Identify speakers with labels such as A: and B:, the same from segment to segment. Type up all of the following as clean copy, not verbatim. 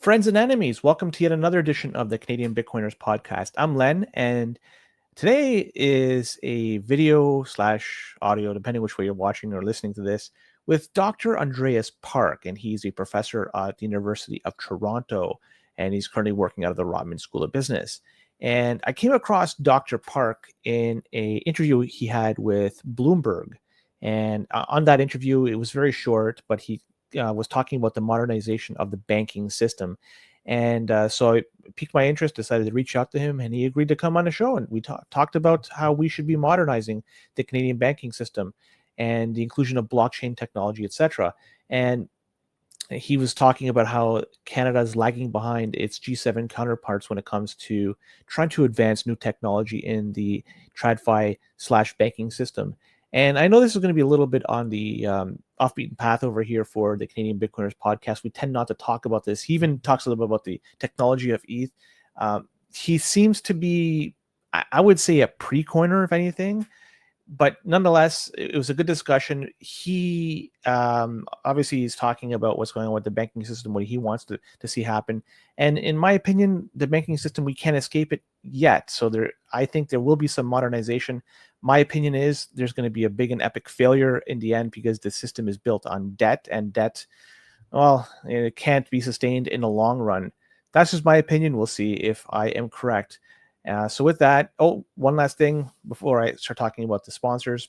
A: Friends and enemies, welcome to yet another edition of the Canadian Bitcoiners podcast. I'm Len, and today is a video slash audio, depending which way you're watching or listening to this, with Dr. Andreas Park, and he's a professor at the University of Toronto, and he's currently working out of the Rodman School of Business. And I came across Dr. Park in an interview he had with Bloomberg, and on that interview, it was very short, but he was talking about the modernization of the banking system. And so it piqued my interest, decided to reach out to him, and he agreed to come on the show. And we talked about how we should be modernizing the Canadian banking system and the inclusion of blockchain technology, etc. And he was talking about how Canada is lagging behind its G7 counterparts when it comes to trying to advance new technology in the TradFi slash banking system. And I know this is going to be a little bit on the off-beaten path over here for the Canadian Bitcoiners podcast. We tend not to talk about this. He even talks a little bit about the technology of ETH. He seems to be, I would say, a pre-coiner, if anything. But nonetheless, it was a good discussion. He obviously he's talking about what's going on with the banking system, what he wants to see happen. And in my opinion, the banking system, we can't escape it yet. So I think there will be some modernization. My opinion is there's going to be a big and epic failure in the end because the system is built on debt, and debt, well, it can't be sustained in the long run. That's just my opinion. We'll see if I am correct. So with that, one last thing before I start talking about the sponsors.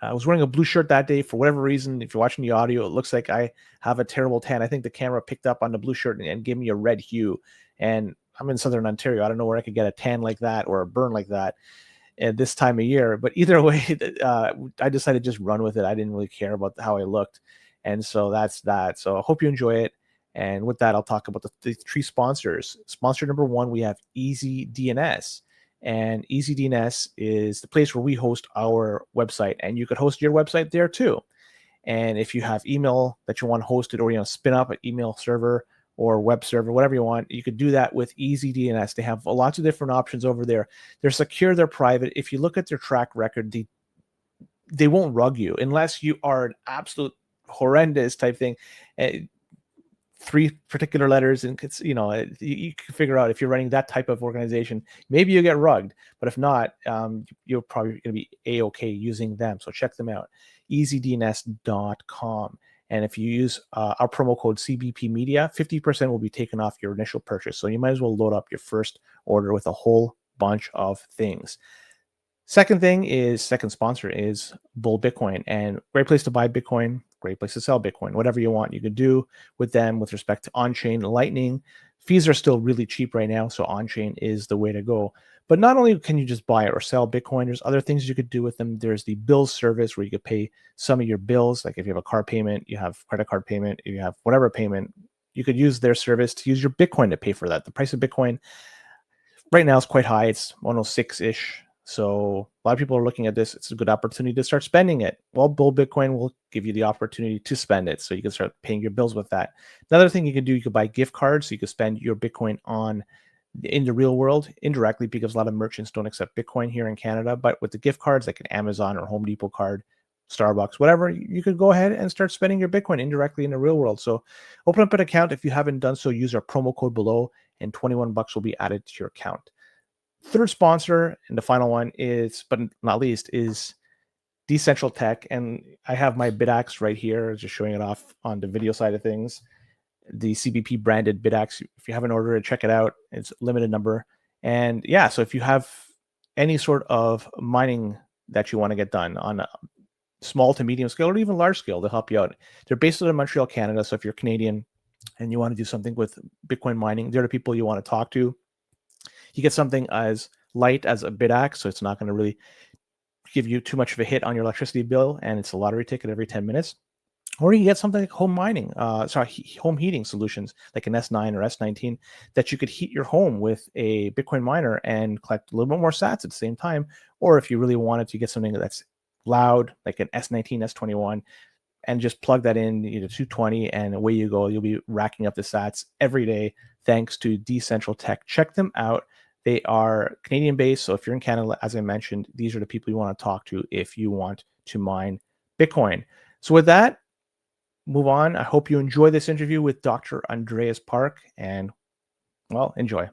A: I was wearing a blue shirt that day for whatever reason. If you're watching the audio, it looks like I have a terrible tan. I think the camera picked up on the blue shirt and gave me a red hue. And I'm in Southern Ontario. I don't know where I could get a tan like that or a burn like that at this time of year. But either way, I decided to just run with it. I didn't really care about how I looked. And so that's that. So I hope you enjoy it. And with that, I'll talk about the three sponsors. Sponsor number one, we have EasyDNS. And EasyDNS is the place where we host our website. And you could host your website there too. And if you have email that you want hosted, or spin up an email server or web server, whatever you want, you could do that with EasyDNS. They have lots of different options over there. They're secure, they're private. If you look at their track record, they won't rug you unless you are an absolute horrendous type thing. Three particular letters, and it's you can figure out if you're running that type of organization, maybe you get rugged, but if not, you're probably going to be a-okay using them. So check them out, easydns.com. And if you use our promo code CBP Media, 50% will be taken off your initial purchase. So you might as well load up your first order with a whole bunch of things. Second sponsor is Bull Bitcoin, and great place to buy Bitcoin, great place to sell Bitcoin. Whatever you want, you can do with them with respect to on-chain Lightning. Fees are still really cheap right now, so on-chain is the way to go. But not only can you just buy or sell Bitcoin, there's other things you could do with them. There's the bill service where you could pay some of your bills, like if you have a car payment, you have credit card payment, if you have whatever payment, you could use their service to use your Bitcoin to pay for that. The price of Bitcoin right now is quite high. It's 106-ish. So a lot of people are looking at this. It's a good opportunity to start spending it. Well, Bull Bitcoin will give you the opportunity to spend it. So you can start paying your bills with that. Another thing you can do, you could buy gift cards. So you can spend your Bitcoin in the real world indirectly, because a lot of merchants don't accept Bitcoin here in Canada. But with the gift cards, like an Amazon or Home Depot card, Starbucks, whatever, you could go ahead and start spending your Bitcoin indirectly in the real world. So open up an account. If you haven't done so, use our promo code below, and $21 will be added to your account. Third sponsor, and the final one is, but not least, is Decentral Tech. And I have my BitAxe right here, just showing it off on the video side of things. The CBP branded BitAxe. If you haven't ordered it, check it out. It's a limited number. And yeah, so if you have any sort of mining that you want to get done on a small to medium scale or even large scale, they'll help you out. They're based out of Montreal, Canada. So if you're Canadian and you want to do something with Bitcoin mining, they're the people you want to talk to. You get something as light as a BitAxe, so it's not going to really give you too much of a hit on your electricity bill, and it's a lottery ticket every 10 minutes. Or you get something like home heating solutions like an S9 or S19 that you could heat your home with a Bitcoin miner and collect a little bit more sats at the same time. Or if you really wanted to get something that's loud, like an S19, S21, and just plug that in, 220, and away you go. You'll be racking up the sats every day thanks to Decentral Tech. Check them out. They are Canadian-based, so if you're in Canada, as I mentioned, these are the people you want to talk to if you want to mine Bitcoin. So with that, move on, I hope you enjoy this interview with Dr. Andreas Park, and, well, enjoy.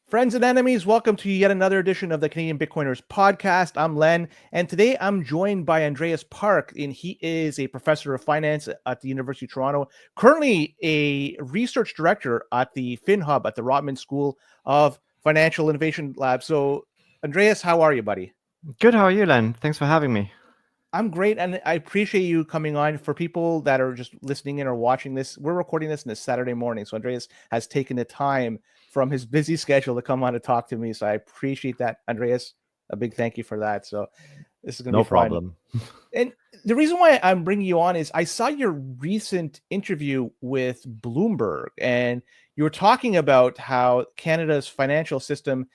A: Friends and enemies, welcome to yet another edition of the Canadian Bitcoiners podcast. I'm Len, and today I'm joined by Andreas Park, and he is a professor of finance at the University of Toronto, currently a research director at the FinHub at the Rotman School of Financial Innovation Lab. So, Andreas, how are you, buddy?
B: Good. How are you, Len? Thanks for having me.
A: I'm great, and I appreciate you coming on. For people that are just listening in or watching this, we're recording this on a Saturday morning, so Andreas has taken the time from his busy schedule to come on to talk to me. So I appreciate that, Andreas. A big thank you for that. So this is going to
B: No
A: be fun.
B: problem.
A: And the reason why I'm bringing you on is I saw your recent interview with Bloomberg, and you were talking about how Canada's financial system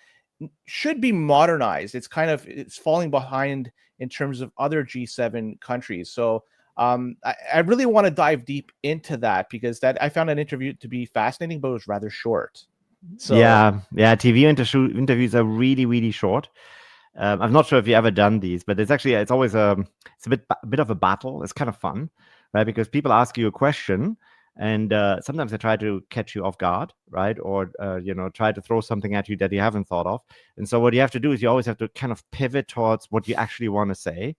A: should be modernized. It's falling behind in terms of other G7 countries. So I really want to dive deep into that because I found that interview to be fascinating, but it was rather short. So
B: yeah. TV interviews are really, really short. I'm not sure if you've ever done these, but it's always it's a bit of a battle. It's kind of fun, right? Because people ask you a question, and sometimes they try to catch you off guard, right? Or try to throw something at you that you haven't thought of. And so what you have to do is you always have to kind of pivot towards what you actually want to say.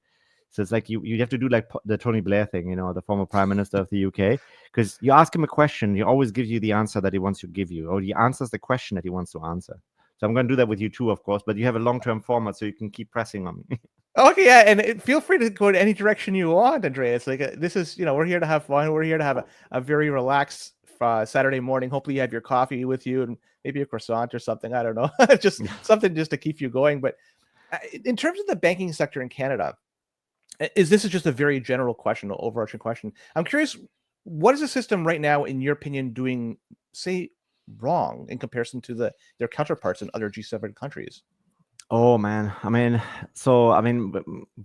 B: So it's like you have to do like the Tony Blair thing, the former Prime Minister of the UK, because you ask him a question, he always gives you the answer that he wants to give you, or he answers the question that he wants to answer. So I'm going to do that with you too, of course, but you have a long-term format, so you can keep pressing on me.
A: okay, yeah, and feel free to go in any direction you want, Andreas. Like this is, we're here to have fun. We're here to have a very relaxed Saturday morning. Hopefully, you have your coffee with you and maybe a croissant or something. I don't know, just something just to keep you going. But in terms of the banking sector in Canada, this is just a very general question, an overarching question. I'm curious, what is the system right now, in your opinion, doing, say, wrong in comparison to their counterparts in other G7 countries?
B: Oh man, when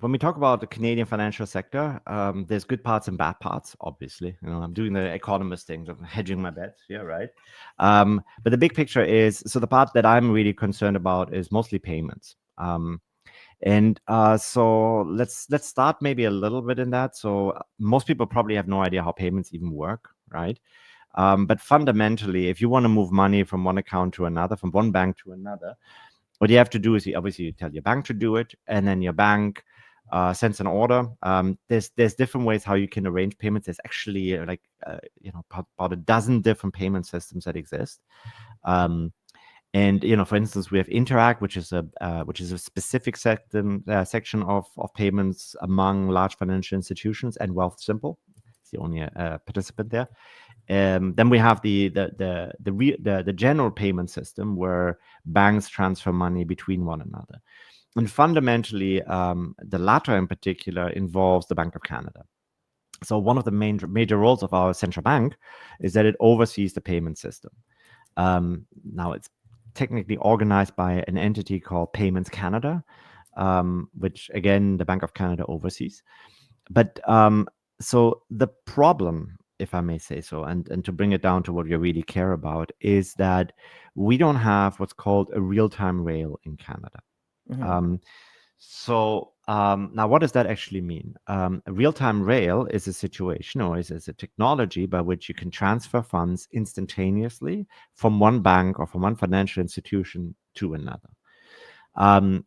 B: we talk about the Canadian financial sector, there's good parts and bad parts. Obviously, I'm doing the economist thing, of hedging my bets. Yeah, right. But the big picture is, so the part that I'm really concerned about is mostly payments. So let's start maybe a little bit in that. So most people probably have no idea how payments even work, right? But fundamentally, if you want to move money from one account to another, from one bank to another, what you have to do is you tell your bank to do it, and then your bank sends an order. There's different ways how you can arrange payments. There's actually about a dozen different payment systems that exist. For instance, we have Interact, which is a specific section of payments among large financial institutions, and Wealthsimple. It's the only participant there. Then we have the general payment system where banks transfer money between one another. And fundamentally, the latter in particular involves the Bank of Canada. So one of the major roles of our central bank is that it oversees the payment system. Now it's technically organized by an entity called Payments Canada, which again, the Bank of Canada oversees. But so the problem, if I may say so, and to bring it down to what we really care about, is that we don't have what's called a real-time rail in Canada.
A: Mm-hmm.
B: Now, what does that actually mean? A real-time rail is a situation, or is a technology by which you can transfer funds instantaneously from one bank or from one financial institution to another. And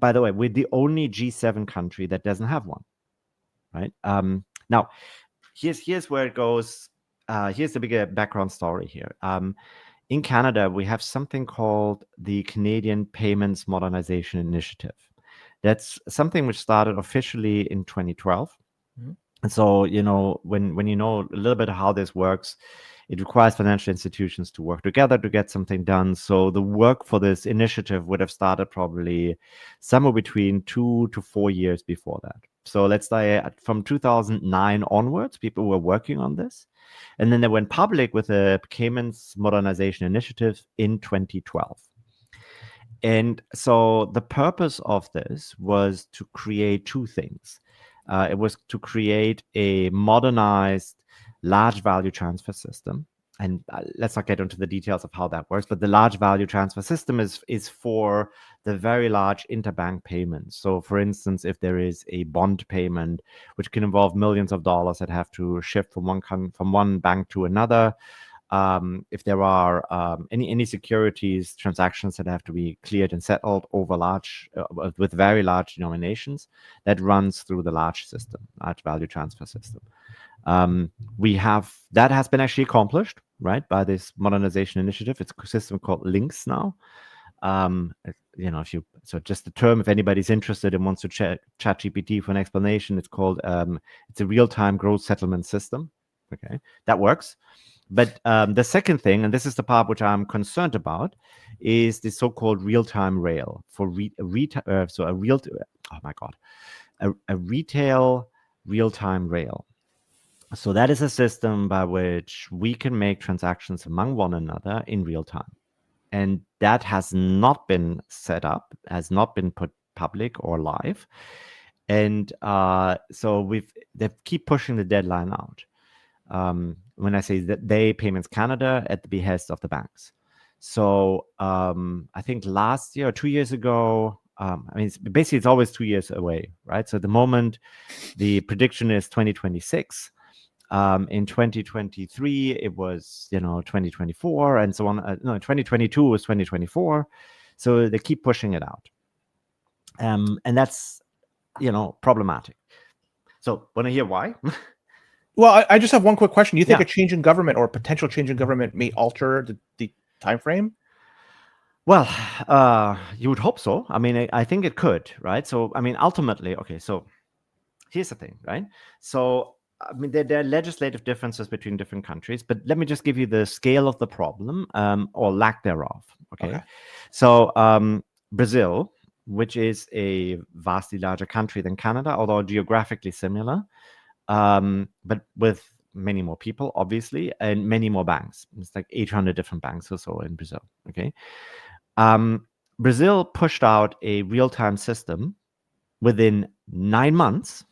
B: by the way, we're the only G7 country that doesn't have one, right? Now, here's where it goes. Here's the bigger background story here. In Canada, we have something called the Canadian Payments Modernization Initiative. That's something which started officially in 2012.
A: Mm-hmm.
B: And so, when you know a little bit how this works, it requires financial institutions to work together to get something done. So the work for this initiative would have started probably somewhere between 2 to 4 years before that. So let's say from 2009 onwards, people were working on this. And then they went public with the Payments Modernization Initiative in 2012. And so the purpose of this was to create two things. It was to create a modernized large value transfer system. And let's not get into the details of how that works, but the large value transfer system is for the very large interbank payments. So, for instance, if there is a bond payment, which can involve millions of dollars that have to shift from one bank to another, if there are any securities transactions that have to be cleared and settled over with very large denominations, that runs through the large value transfer system. We have that has been actually accomplished, right, by this modernization initiative. It's a system called Links now. Just the term, if anybody's interested and wants to chat GPT for an explanation, it's called it's a real-time gross settlement system. Okay, that works. But the second thing, and this is the part which I'm concerned about, is the so-called real-time rail for a retail real-time rail. So that is a system by which we can make transactions among one another in real time. And that has not been set up, has not been put public or live. And so they keep pushing the deadline out. When I say that Payments Canada at the behest of the banks. So I think last year or 2 years ago, it's always 2 years away, right? So at the moment, the prediction is 2026. In 2023, it was 2024, and so on. No, 2022 was 2024. So they keep pushing it out, and that's problematic. So want to hear why?
A: Well, I just have one quick question. Do you think a change in government or a potential change in government may alter the time frame?
B: Well, you would hope so. I mean, I think it could, right? So, I mean, ultimately, okay, so here's the thing, right? So, I mean, there are legislative differences between different countries, but let me just give you the scale of the problem or lack thereof, okay? So, Brazil, which is a vastly larger country than Canada, although geographically similar, but with many more people, obviously, and many more banks. It's like 800 different banks or so in Brazil. Okay. Brazil pushed out a real-time system within 9 months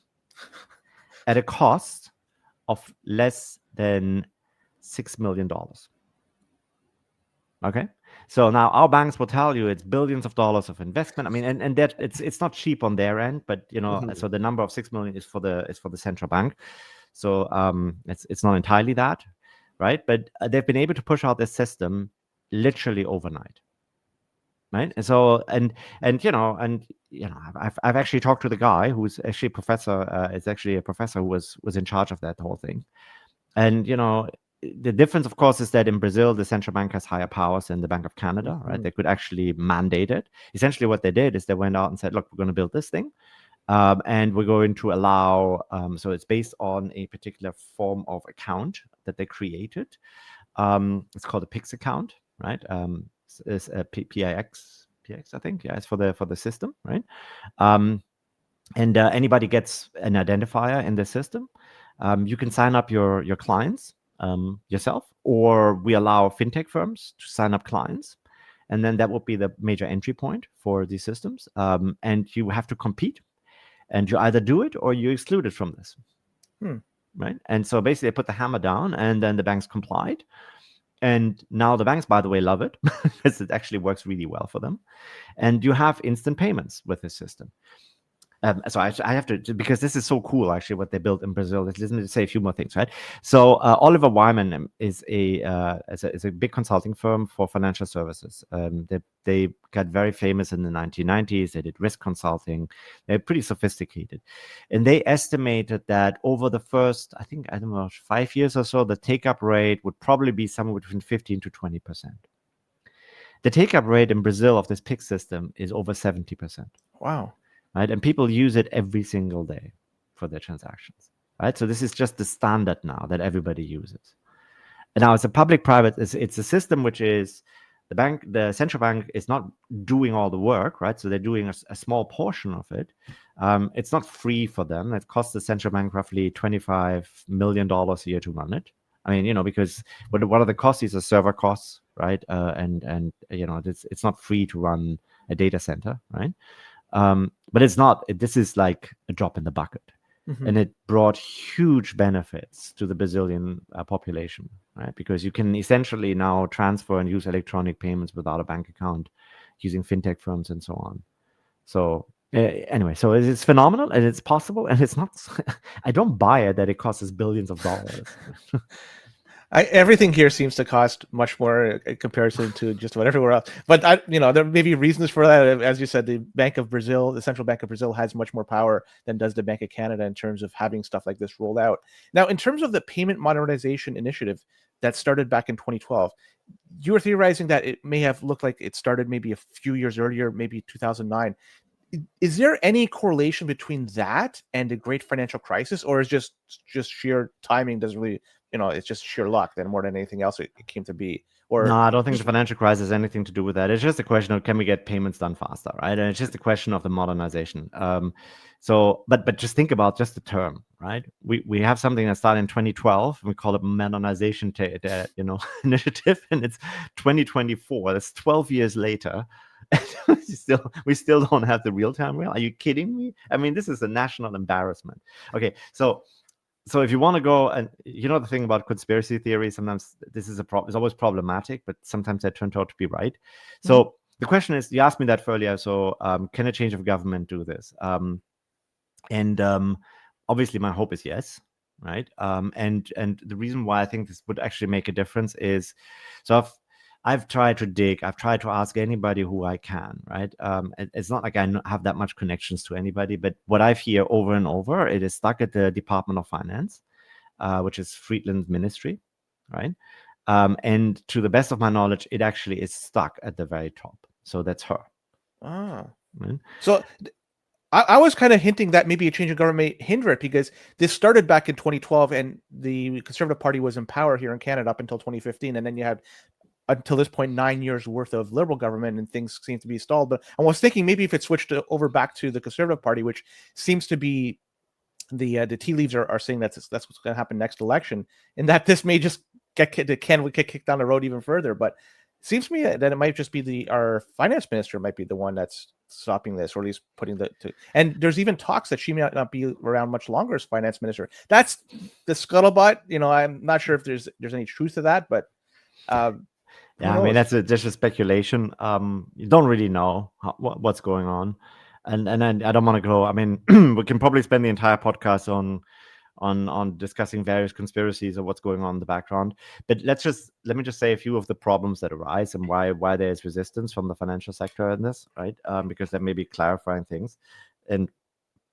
B: at a cost of less than $6 million. Okay. So now our banks will tell you it's billions of dollars of investment. I mean, and that it's not cheap on their end, but so the number of 6 million is for the central bank. So it's not entirely that, right? But they've been able to push out this system literally overnight, right? And so and I've actually talked to the guy who's actually a professor. Is actually a professor who was in charge of that whole thing, and the difference, of course, is that in Brazil, the central bank has higher powers than the Bank of Canada, right? They could actually mandate it. Essentially, what they did is they went out and said, look, we're going to build this thing. And we're going to allow, so it's based on a particular form of account that they created. It's called a PIX account, right? It's a PIX, I think. Yeah, it's for the system, right? And anybody gets an identifier in the system. You can sign up your clients yourself, or we allow fintech firms to sign up clients. And then that would be the major entry point for these systems. And you have to compete. And you either do it or you're excluded from this. Right? And so basically they put the hammer down and then the banks complied. And now the banks, by the way, love it because it actually works really well for them. And you have instant payments with this system. So I have to, because this is so cool, actually, what they built in Brazil. Let me say a few more things, right? So Oliver Wyman is a big consulting firm for financial services. They got very famous in the 1990s. They did risk consulting. They're pretty sophisticated. And they estimated that over the first, I don't know, 5 years or so, the take-up rate would probably be somewhere between 15 to 20%. The take-up rate in Brazil of this PIX system is over 70%.
A: Wow.
B: Right? And people use it every single day for their transactions, right? So this is just the standard now that everybody uses. And now it's a public-private, it's a system which is the central bank is not doing all the work, right? So they're doing a small portion of it. It's not free for them. It costs the central bank roughly $25 million a year to run it. I mean, because what are the costs? These are server costs, right? And it's not free to run a data center, right? But it's not. This is like a drop in the bucket, and it brought huge benefits to the Brazilian population, right? Because you can essentially now transfer and use electronic payments without a bank account, using fintech firms and so on. So anyway, so it's phenomenal and it's possible, and it's not. I don't buy it that it costs us billions of dollars.
A: Everything here seems to cost much more in comparison to just about everywhere else. But there may be reasons for that. As you said, the Bank of Brazil, the Central Bank of Brazil, has much more power than does the Bank of Canada in terms of having stuff like this rolled out. Now, in terms of the payment modernization initiative that started back in 2012, you were theorizing that it may have looked like it started maybe a few years earlier, maybe 2009. Is there any correlation between that and the great financial crisis, or is just sheer timing doesn't really, it's just sheer luck then more than anything else it came to be? Or
B: No, I don't think the financial crisis has anything to do with that. It's just a question of, can we get payments done faster, right? And it's just a question of the modernization. But just think about just the term, right? We have something that started in 2012. We call it modernization, initiative, and it's 2024. That's 12 years later. we still don't have the real time rail. Are you kidding me? I mean, this is a national embarrassment. Okay, so if you want to go, and the thing about conspiracy theories, sometimes this is it's always problematic, but sometimes they turn out to be right. So the question is, you asked me that earlier. So can a change of government do this? And obviously, my hope is yes, right? And the reason why I think this would actually make a difference is, so I've tried to dig. I've tried to ask anybody who I can, right? It's not like I have that much connections to anybody, but what I've hear over and over, it is stuck at the Department of Finance, which is Friedland's ministry, right? And to the best of my knowledge, it actually is stuck at the very top. So that's her.
A: Right? So I was kind of hinting that maybe a change of government may hinder it, because this started back in 2012 and the Conservative Party was in power here in Canada up until 2015. And then you had, until this point, 9 years worth of Liberal government, and things seem to be stalled. But I was thinking maybe if it switched over back to the Conservative Party, which seems to be the tea leaves are saying that's what's going to happen next election, and that this may just get kicked down the road even further. But it seems to me that it might just be our finance minister might be the one that's stopping this, or at least putting and there's even talks that she may not be around much longer as finance minister. That's the scuttlebutt. I'm not sure if there's any truth to that, but
B: yeah, I mean, that's just a speculation. You don't really know what's going on, and I don't want to go. I mean, we can probably spend the entire podcast on discussing various conspiracies or what's going on in the background. But let me just say a few of the problems that arise and why there is resistance from the financial sector in this, right? Because that may be clarifying things and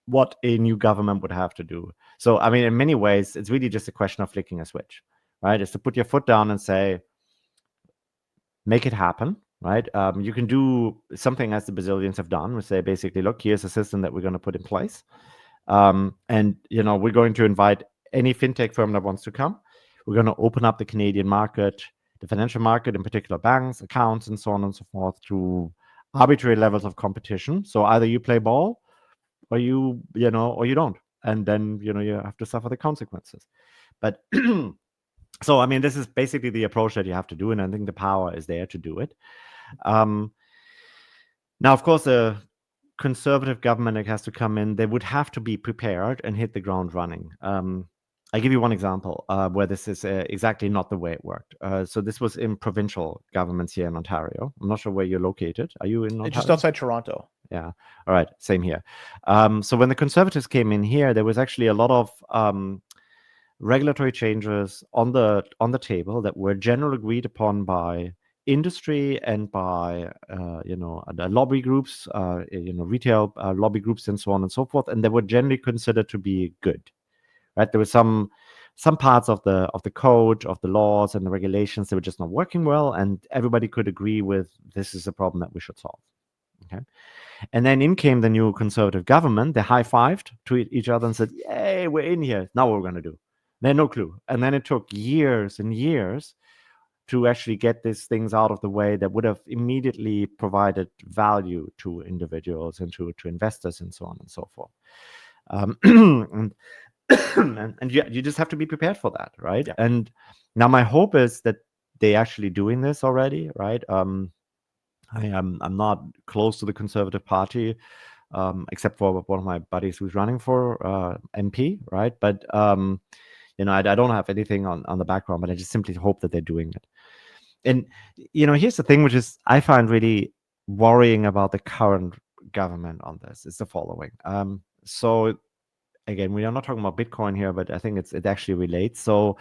B: what a new government would have to do. So, I mean, in many ways, it's really just a question of flicking a switch, right? It's to put your foot down and say, make it happen, right? You can do something as the Brazilians have done. We say, basically, look, here's a system that we're going to put in place. And we're going to invite any fintech firm that wants to come. We're going to open up the Canadian market, the financial market, in particular banks, accounts, and so on and so forth, to arbitrary levels of competition. So either you play ball, or you don't, and then you have to suffer the consequences. But so I mean, this is basically the approach that you have to do, and I think the power is there to do it. Now, of course, a conservative government that has to come in, they would have to be prepared and hit the ground running. I give you one example where this is exactly not the way it worked. So this was in provincial governments here in Ontario. I'm not sure where you're located. Are you in Ontario?
A: Just outside Toronto.
B: Yeah. All right. Same here. So when the Conservatives came in here, there was actually a lot of regulatory changes on the table that were generally agreed upon by industry and by the lobby groups, retail lobby groups, and so on and so forth, and they were generally considered to be good. Right? There were some parts of the code, of the laws and the regulations that were just not working well, and everybody could agree with this is a problem that we should solve. Okay. And then in came the new Conservative government. They high-fived to each other and said, "Yay, we're in here. Now what we're going to do." They had no clue. And then it took years and years to actually get these things out of the way that would have immediately provided value to individuals and to investors and so on and so forth. And you just have to be prepared for that, right? Yeah. And now my hope is that they actually doing this already, right? I'm not close to the Conservative Party, except for one of my buddies who's running for MP, right? But I don't have anything on the background, but I just simply hope that they're doing it. And here's the thing, which is I find really worrying about the current government on this is the following. So again, we are not talking about Bitcoin here, but I think it actually relates. So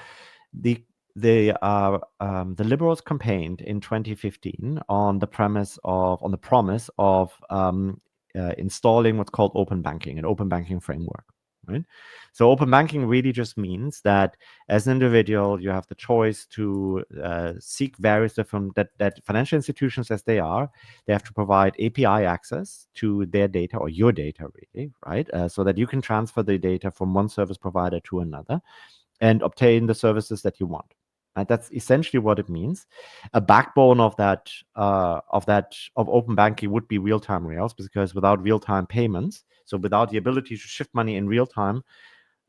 B: the the Liberals campaigned in 2015 on the promise of installing what's called open banking, an open banking framework. Right. So open banking really just means that as an individual, you have the choice to seek various different that financial institutions, as they are, they have to provide API access to their data or your data, really, right? So that you can transfer the data from one service provider to another and obtain the services that you want. Right? That's essentially what it means. A backbone of open banking would be real-time rails, because without real-time payments, so without the ability to shift money in real time,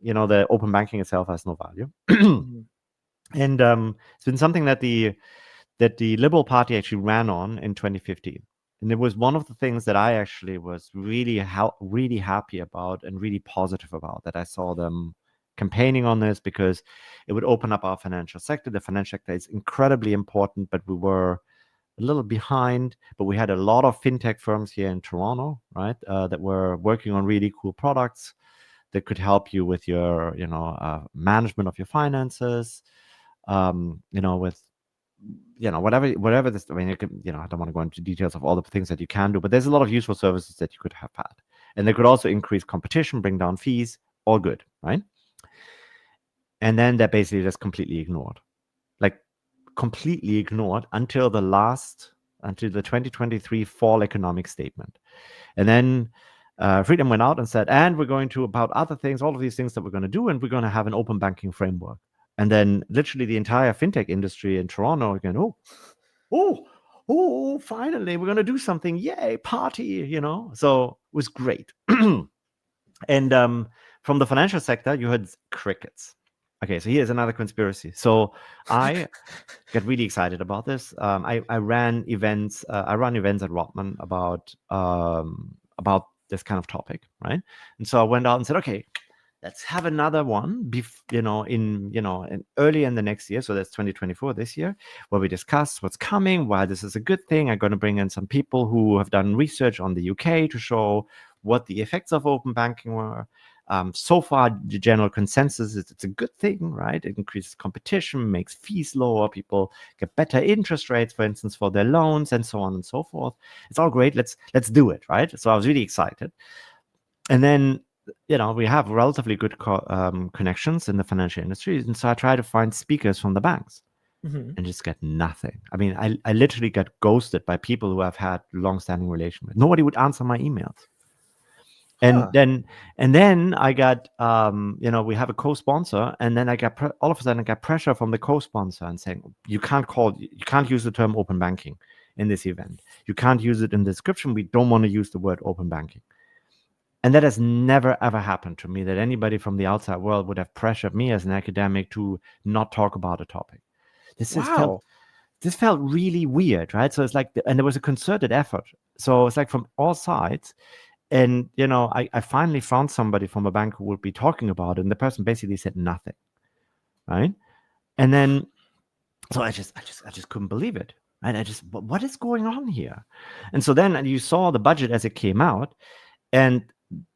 B: the open banking itself has no value.
A: Mhm.
B: And it's been something that the Liberal Party actually ran on in 2015. And it was one of the things that I actually was really happy about and really positive about, that I saw them campaigning on this, because it would open up our financial sector. The financial sector is incredibly important, but we were a little behind. But we had a lot of fintech firms here in Toronto, right, that were working on really cool products that could help you with your, management of your finances, with whatever this. I mean, you can, I don't want to go into details of all the things that you can do, but there's a lot of useful services that you could have had, and they could also increase competition, bring down fees, all good, right? And then they're basically just completely ignored, like completely ignored until the 2023 fall economic statement. And then Freedom went out and said, and we're going to about other things, all of these things that we're going to do, and we're going to have an open banking framework. And then literally the entire fintech industry in Toronto again, finally, we're going to do something. Yay, party, So it was great. And from the financial sector, you heard crickets. Okay, so here's another conspiracy. So I get really excited about this. I ran events. I run events at Rodman about this kind of topic, right? And so I went out and said, okay, let's have another one, in early in the next year. So that's 2024, this year, where we discuss what's coming, why this is a good thing. I'm going to bring in some people who have done research on the UK to show what the effects of open banking were. So far, the general consensus is it's a good thing, right? It increases competition, makes fees lower, people get better interest rates, for instance, for their loans, and so on and so forth. It's all great. Let's do it, right? So I was really excited. And then we have relatively good connections in the financial industry, and so I try to find speakers from the banks
A: Mhm.
B: and just get nothing. I mean, I literally got ghosted by people who I've had long-standing relation with. Nobody would answer my emails.
A: Huh.
B: And then I got, we have a co-sponsor, and then I got all of a sudden I got pressure from the co-sponsor and saying, you can't use the term open banking in this event. You can't use it in the description. We don't want to use the word open banking. And that has never ever happened to me, that anybody from the outside world would have pressured me as an academic to not talk about a topic. This just felt
A: Wow.
B: this felt really weird, right? So it's like, and there was a concerted effort. So it's like from all sides. And I finally found somebody from a bank who would be talking about it, and the person basically said nothing, right? And then, so I just couldn't believe it, right? What is going on here? And so then you saw the budget as it came out, and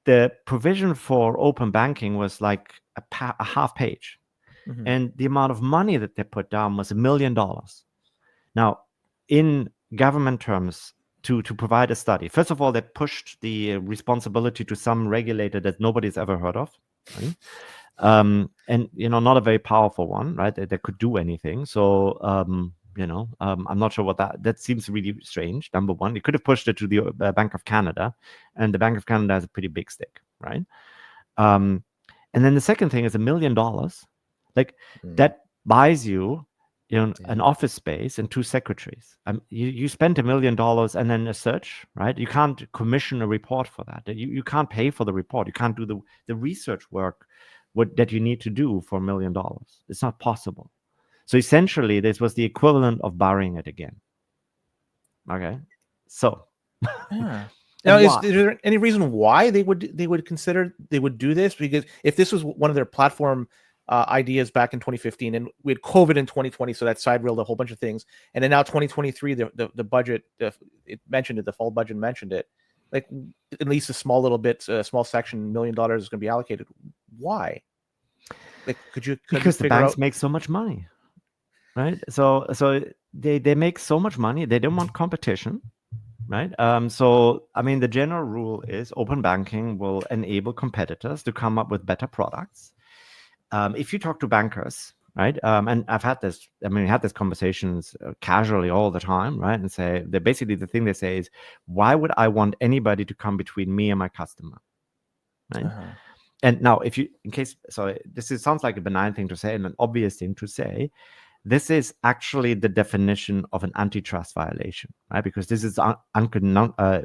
B: the provision for open banking was like a half page,
A: Mhm.
B: and the amount of money that they put down was $1 million. Now, in government terms, to provide a study, first of all, they pushed the responsibility to some regulator that nobody's ever heard of, right? And not a very powerful one, right? That could do anything. So I'm not sure what that seems really strange. Number one, it could have pushed it to the Bank of Canada, and the Bank of Canada has a pretty big stick, right? Um, and then the second thing is $1 million, like
A: Mm.
B: that buys you, an
A: Yeah.
B: office space and two secretaries. You spent $1 million and then a search, right? You can't commission a report for that. You can't pay for the report. You can't do the research work that you need to do for $1 million. It's not possible. So essentially, this was the equivalent of borrowing it again. Okay. So,
A: Yeah. Now,
B: and why?
A: is there any reason why they would consider they would do this? Because if this was one of their platform ideas back in 2015, and we had COVID in 2020, so that side railed a whole bunch of things, and then now 2023, the budget it mentioned it, the fall budget mentioned it, like at least a small little bit, a small section, $1 million is going to be allocated. Why? Like, could you
B: Because the
A: figure
B: banks
A: out?
B: make so much money, right? So they make so much money. They don't want competition, right? So I mean, the general rule is open banking will enable competitors to come up with better products. If you talk to bankers, right, and I've had this, I mean, we had these conversations casually all the time, right, and say that basically the thing they say is, why would I want anybody to come between me and my customer, right?
A: Uh-huh.
B: And now, if you, in case, so sounds like a benign thing to say and an obvious thing to say. This is actually the definition of an antitrust violation, right? Because this is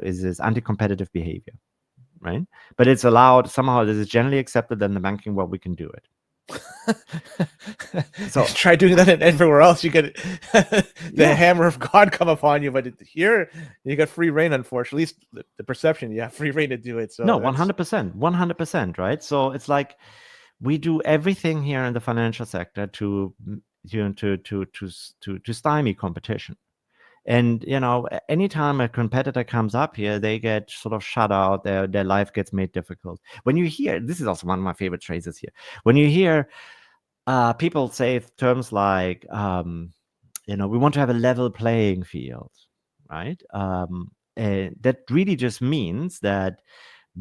B: is anti-competitive behavior, right? But it's allowed somehow. This is generally accepted in the banking world. We can do it. So
A: try doing that everywhere else. You get the
B: yeah,
A: hammer of God come upon you, but here you got free reign. Unfortunately, at least the perception you have free reign to do it. So
B: no,
A: that's
B: 100%, 100%, right? So it's like we do everything here in the financial sector to stymie competition. And anytime a competitor comes up here, they get sort of shut out. Their life gets made difficult. When you hear, this is also one of my favorite phrases here. When you hear people say terms like, we want to have a level playing field, right? That really just means that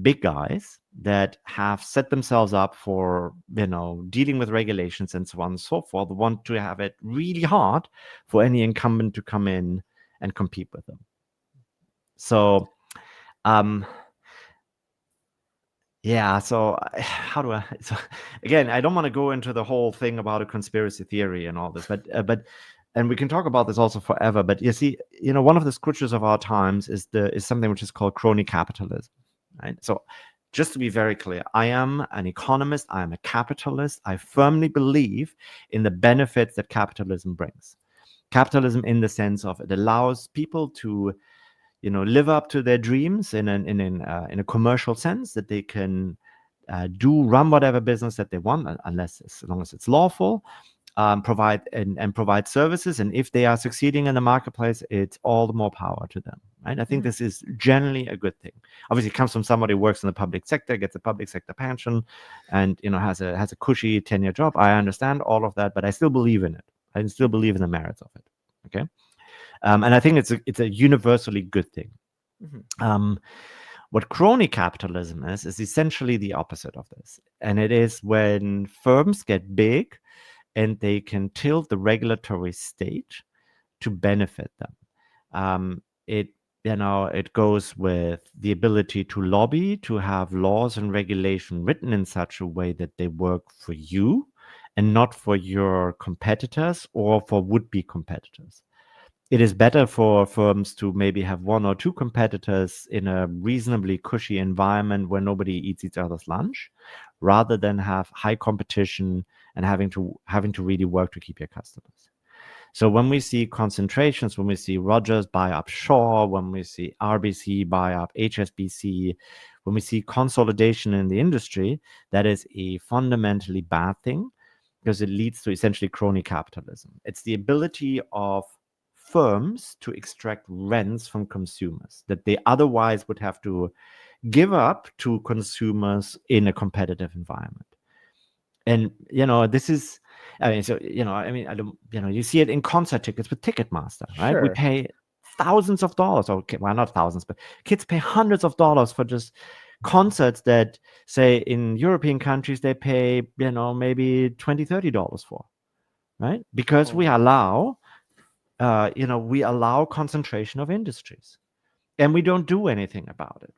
B: big guys that have set themselves up for dealing with regulations and so on and so forth want to have it really hard for any incumbent to come in and compete with them. So yeah, so how do I so again, I don't want to go into the whole thing about a conspiracy theory and all this, but and we can talk about this also forever, but you see, one of the scourges of our times is something which is called crony capitalism, right? So just to be very clear, I am an economist, I am a capitalist. I firmly believe in the benefits that capitalism brings. Capitalism in the sense of it allows people to live up to their dreams in a commercial sense, that they can run whatever business that they want, as long as it's lawful, provide services, and if they are succeeding in the marketplace, it's all the more power to them, right? I think this is generally a good thing. Obviously, it comes from somebody who works in the public sector, gets a public sector pension, and has a cushy 10-year job. I understand all of that, but I still believe in it. I still believe in the merits of it. Okay. And I think it's a universally good thing. What crony capitalism is essentially the opposite of this. And it is when firms get big and they can tilt the regulatory state to benefit them. It goes with the ability to lobby, to have laws and regulation written in such a way that they work for you and not for your competitors or for would-be competitors. It is better for firms to maybe have one or two competitors in a reasonably cushy environment where nobody eats each other's lunch, rather than have high competition and having to really work to keep your customers. So when we see concentrations, when we see Rogers buy up Shaw, when we see RBC buy up HSBC, when we see consolidation in the industry, that is a fundamentally bad thing, because it leads to essentially crony capitalism. It's the ability of firms to extract rents from consumers that they otherwise would have to give up to consumers in a competitive environment. And this is, I mean, so I don't, you see it in concert tickets with Ticketmaster, right? We
A: sure.
B: pay thousands of dollars, or well, not thousands, but kids pay hundreds of dollars for just concerts that, say, in European countries they pay maybe $20-$30 for, right? Because we allow concentration of industries, and we don't do anything about it.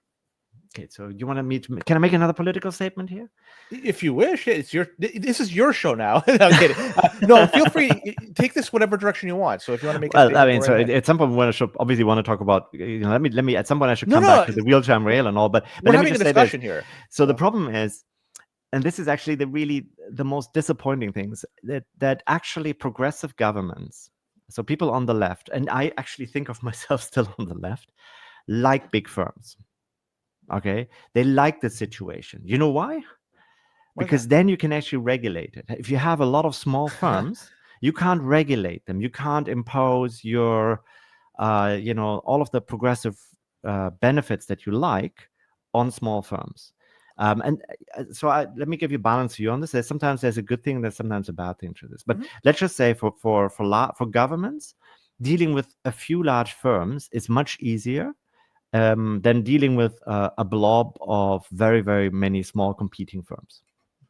B: Okay, so you want me to? Can I make another political statement here?
A: If you wish, this is your show now. No, I'm kidding. No, feel free. Take this whatever direction you want. So if you want to make a statement,
B: I mean,
A: go
B: so
A: right ahead.
B: at some point, I should obviously want to talk about. Let me. At some point, I should come back
A: No,
B: to the wheelchair and rail and all. But
A: we're
B: let me
A: having a
B: just say this.
A: discussion here.
B: So the problem is, and this is actually the most disappointing things, that actually progressive governments, so people on the left, and I actually think of myself still on the left, like big firms. Okay, they like the situation. You know why?
A: What's
B: Because
A: that?
B: then you can actually regulate it. If you have a lot of small firms, you can't regulate them. You can't impose your, all of the progressive benefits that you like on small firms. Let me give you balance view on this. Sometimes there's a good thing, there's sometimes a bad thing to this. But
A: Mhm.
B: let's just say for governments, dealing with a few large firms is much easier than dealing with a blob of very, very many small competing firms,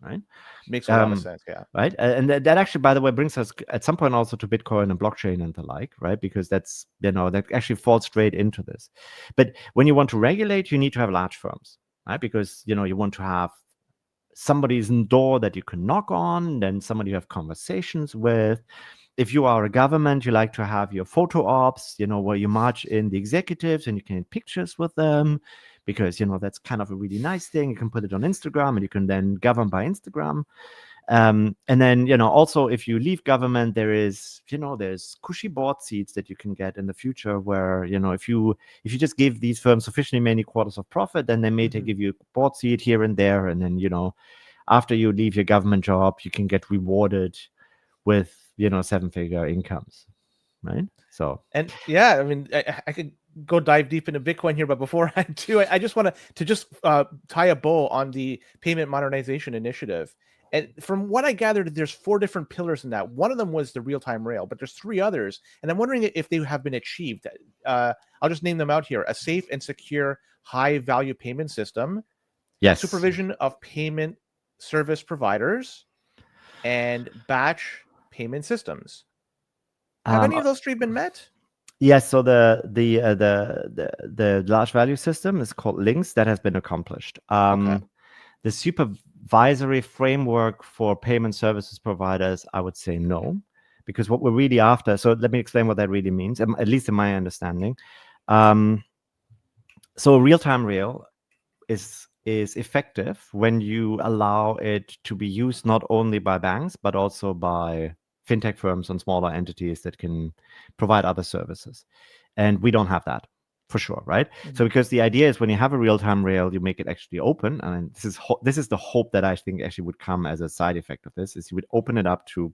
B: right?
A: Makes a lot of
B: Um,
A: sense. Yeah.
B: right, and that actually, by the way, brings us at some point also to Bitcoin and blockchain and the like, right? Because that's that actually falls straight into this. But when you want to regulate, you need to have large firms, right? Because you want to have somebody's door that you can knock on, then somebody you have conversations with. If you are a government, you like to have your photo ops, where you march in the executives and you can take pictures with them, because that's kind of a really nice thing. You can put it on Instagram and you can then govern by Instagram. And then also, if you leave government, there's cushy board seats that you can get in the future, where if you just give these firms sufficiently many quarters of profit, then they may
A: Mhm.
B: give you a board seat here and there, and then after you leave your government job, you can get rewarded with seven-figure incomes, right? So
A: And yeah, I mean, I could go dive deep into Bitcoin here, but before I do, I just want to just tie a bow on the payment modernization initiative. And from what I gathered, there's 4 different pillars in that. One of them was the real-time rail, but there's 3 others, and I'm wondering if they have been achieved. I'll just name them out here: a safe and secure high-value payment system,
B: yes,
A: supervision of payment service providers, and batch payment systems. Have
B: um,
A: any of those 3 been met?
B: yes. So the large value system is called Links. That has been accomplished.
A: Okay.
B: The supervisory framework for payment services providers, I would say no, because what we're really after. So let me explain what that really means, at least in my understanding. Um, so real-time rail is effective when you allow it to be used not only by banks but also by fintech firms and smaller entities that can provide other services. And we don't have that for sure, right? So
A: Mhm.
B: because the idea is, when you have a real-time rail, you make it actually open, and this is the hope that I think actually would come as a side effect of this, is you would open it up to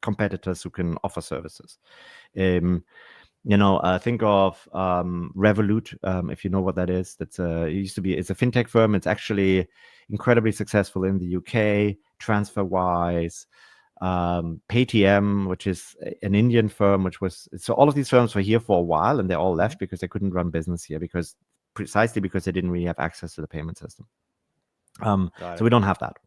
B: competitors who can offer services. Um, think of Revolut, if you know what that is. It's a fintech firm. It's actually incredibly successful in the UK, TransferWise, Paytm, which is an Indian firm, so all of these firms were here for a while, and they all
A: Mhm.
B: left because they couldn't run business here, precisely because they didn't really have access to the payment system.
A: Got
B: So
A: it.
B: we don't have that.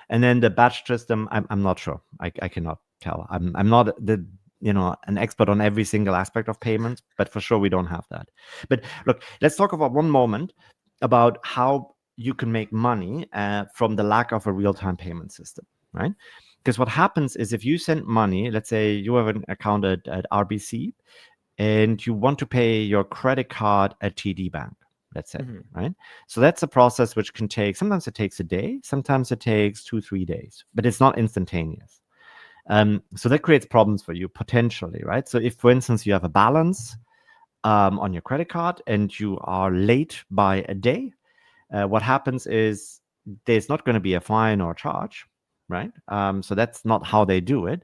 B: And then the batch system, I'm not sure. I cannot tell. I'm not an expert on every single aspect of payments, but for sure we don't have that. But look, let's talk about one moment about how you can make money from the lack of a real-time payment system, right? Because what happens is, if you send money, let's say you have an account at RBC, and you want to pay your credit card at TD Bank, let's say,
A: Mhm.
B: right? So that's a process which can take, sometimes it takes a day, sometimes it takes 2-3 days, but it's not instantaneous. So that creates problems for you potentially, right? So if, for instance, you have a balance on your credit card and you are late by a day, what happens is there's not going to be a fine or a charge, right? So that's not how they do it.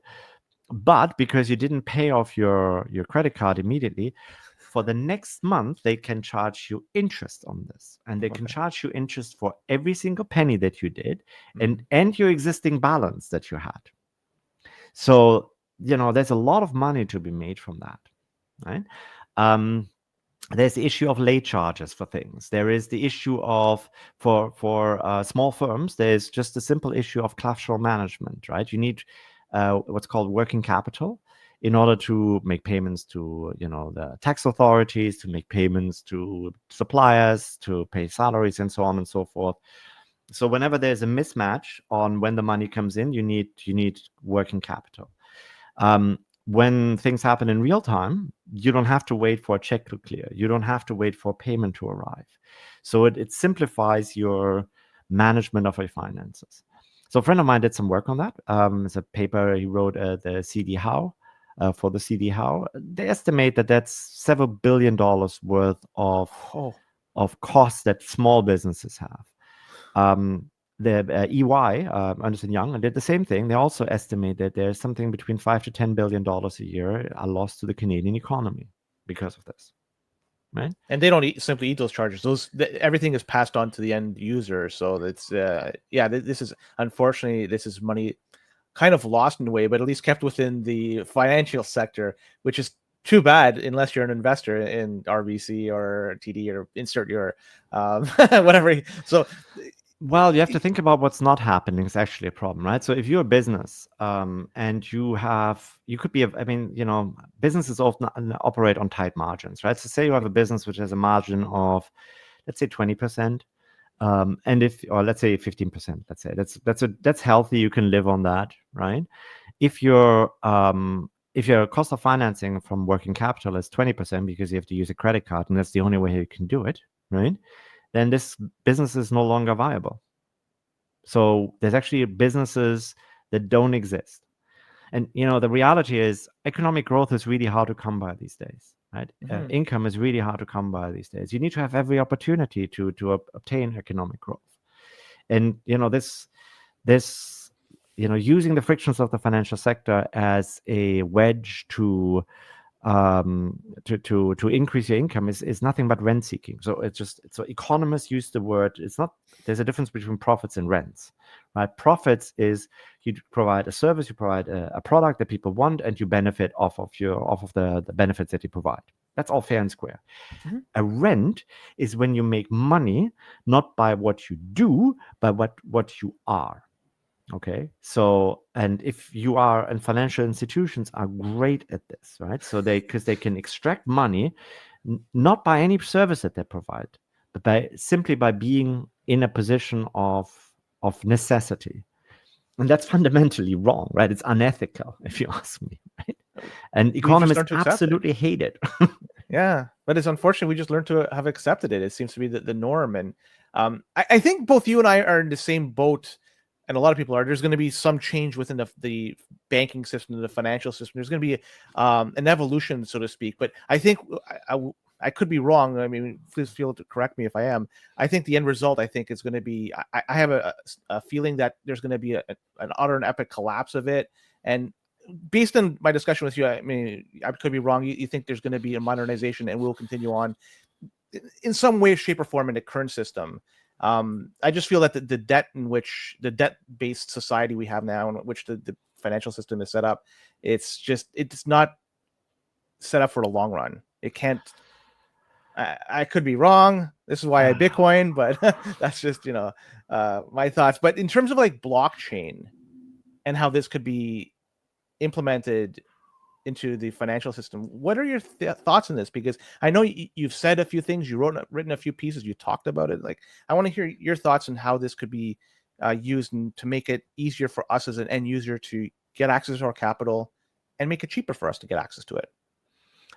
B: But because you didn't pay off your credit card immediately, for the next month they can charge you interest on this, and they can
A: Okay.
B: charge you interest for every single penny that you did,
A: Mhm.
B: and your existing balance that you had. So there's a lot of money to be made from that, right? um, there's the issue of late charges for things. There is the issue of, for small firms, there's just a simple issue of collateral management, right? You need what's called working capital in order to make payments to the tax authorities, to make payments to suppliers, to pay salaries, and so on and so forth. So whenever there's a mismatch on when the money comes in, you need working capital. When things happen in real time, you don't have to wait for a check to clear. You don't have to wait for a payment to arrive. So it simplifies your management of your finances. So a friend of mine did some work on that. It's a paper he wrote, the CD How. for the CD How. They estimate that that's several $billion worth
A: Oh.
B: of costs that small businesses have. The EY, Ernst & Young, did the same thing. They also estimate that there's something between $5 to $10 billion a year are lost to the Canadian economy because of this, right?
A: And they don't simply eat those charges. Everything is passed on to the end user. So it's this is unfortunately this is money kind of lost in a way, but at least kept within the financial sector, which is too bad unless you're an investor in RBC or TD or insert your whatever. So
B: well, you have to think about what's not happening is actually a problem, right? So if you're a business and you could be, businesses often operate on tight margins, right? So say you have a business which has a margin of, let's say 20%, or let's say 15%, let's say that's healthy. You can live on that, right? If your cost of financing from working capital is 20% because you have to use a credit card and that's the only way you can do it, right? Then this business is no longer viable. So there's actually businesses that don't exist. And the reality is economic growth is really hard to come by these days, right? Income is really hard to come by these days. You need to have every opportunity to obtain economic growth. And this using the frictions of the financial sector as a wedge to increase your income is nothing but rent seeking. So economists use the word. There's a difference between profits and rents, right? Profits is you provide a service, you provide a product that people want, and you benefit off of the benefits that you provide. That's all fair and square. A rent is when you make money not by what you do, but what you are. Okay. So, and financial institutions are great at this, right? So because they can extract money, not by any service that they provide, but simply by being in a position of necessity. And that's fundamentally wrong, right? It's unethical, if you ask me, right? And economists absolutely hate it.
A: Yeah, but it's unfortunate we just learned to have accepted it. It seems to be the norm. And I think both you and I are in the same boat, and a lot of people are. There's going to be some change within the banking system, the financial system. There's going to be an evolution, so to speak. But I think I could be wrong. I mean, please feel to correct me if I am. I think the end result, I think, is going to be. I have a feeling that there's going to be an utter and epic collapse of it. And based on my discussion with you, I mean, I could be wrong. You think there's going to be a modernization, and we'll continue on in some way, shape, or form in the current system. I just feel that the debt-based society we have now, in which the financial system is set up, it's not set up for the long run. It can't. I could be wrong. This is why I Bitcoin, but that's just my thoughts. But in terms of like blockchain and how this could be implemented into the financial system, what are your thoughts on this? Because I know you've said a few things, written a few pieces, you talked about it. Like, I want to hear your thoughts on how this could be used to make it easier for us as an end user to get access to our capital and make it cheaper for us to get access to it.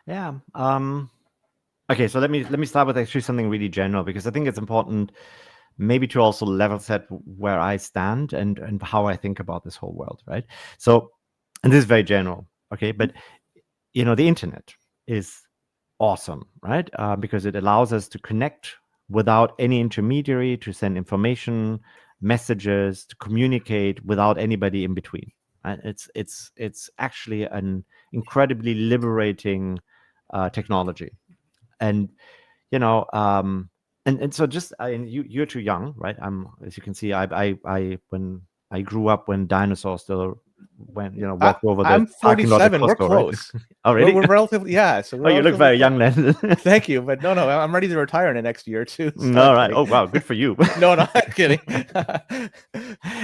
B: Yeah. Okay, so let me start with actually something really general, because I think it's important maybe to also level set where I stand and how I think about this whole world, right? So, and this is very general, okay? But, the internet is awesome, right? Because it allows us to connect without any intermediary, to send information, messages, to communicate without anybody in between. Right? It's actually an incredibly liberating technology. And and so just you're too young, right? As you can see, I when I grew up when dinosaurs still walked over the
A: I'm
B: parking lot at
A: 47.
B: Costco,
A: We're close.
B: right? Oh, really?
A: We're relatively, yeah. So
B: you look very young then.
A: Thank you, but no, I'm ready to retire in the next year or two. So
B: all right. Oh, wow, good for you.
A: No, I'm kidding.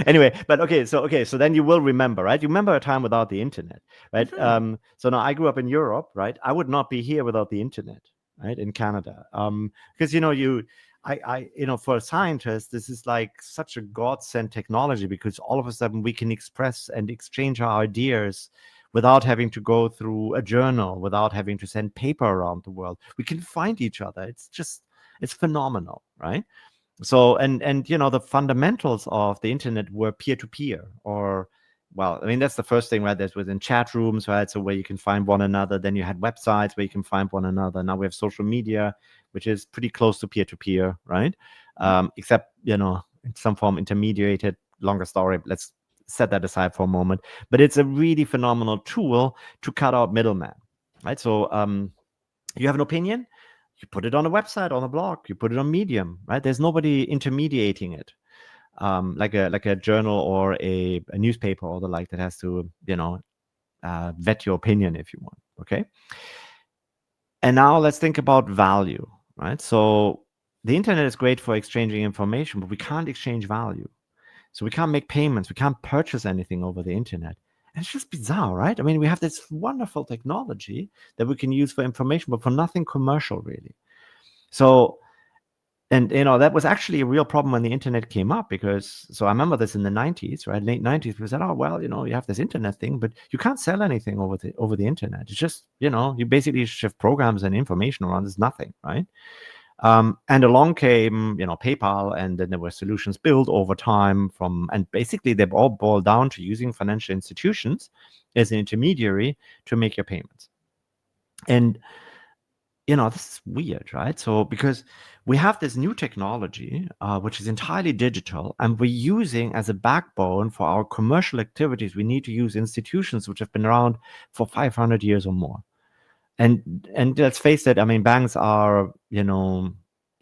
B: Anyway, but okay, so then you will remember, right? You remember a time without the internet, right? So now I grew up in Europe, right? I would not be here without the internet, right? In Canada, because for scientists, this is like such a godsend technology, because all of a sudden we can express and exchange our ideas without having to go through a journal, without having to send paper around the world. We can find each other. It's phenomenal, right? So and the fundamentals of the internet were peer-to-peer, or well, I mean, that's the first thing, right? There's within chat rooms, right? So where you can find one another. Then you had websites where you can find one another. Now we have social media, which is pretty close to peer-to-peer, right? Except, in some form intermediated, longer story. Let's set that aside for a moment. But it's a really phenomenal tool to cut out middlemen, right? So you have an opinion, you put it on a website, on a blog, you put it on Medium, right? There's nobody intermediating it. Like a journal or a newspaper or the like that has to vet your opinion if you want. Okay. And now let's think about value, right? So the internet is great for exchanging information, but we can't exchange value. So we can't make payments, we can't purchase anything over the internet. And it's just bizarre, right? I mean, we have this wonderful technology that we can use for information, but for nothing commercial, really. So, and that was actually a real problem when the internet came up, because I remember this in the 90s, right? Late 90s, we said, oh, well, you have this internet thing, but you can't sell anything over the internet. It's just, you basically shift programs and information around. There's nothing, right? And along came, PayPal, and then there were solutions built over time and basically they all boiled down to using financial institutions as an intermediary to make your payments. And this is weird, right? So because we have this new technology, which is entirely digital, and we're using as a backbone for our commercial activities, we need to use institutions which have been around for 500 years or more. And let's face it, I mean, banks are,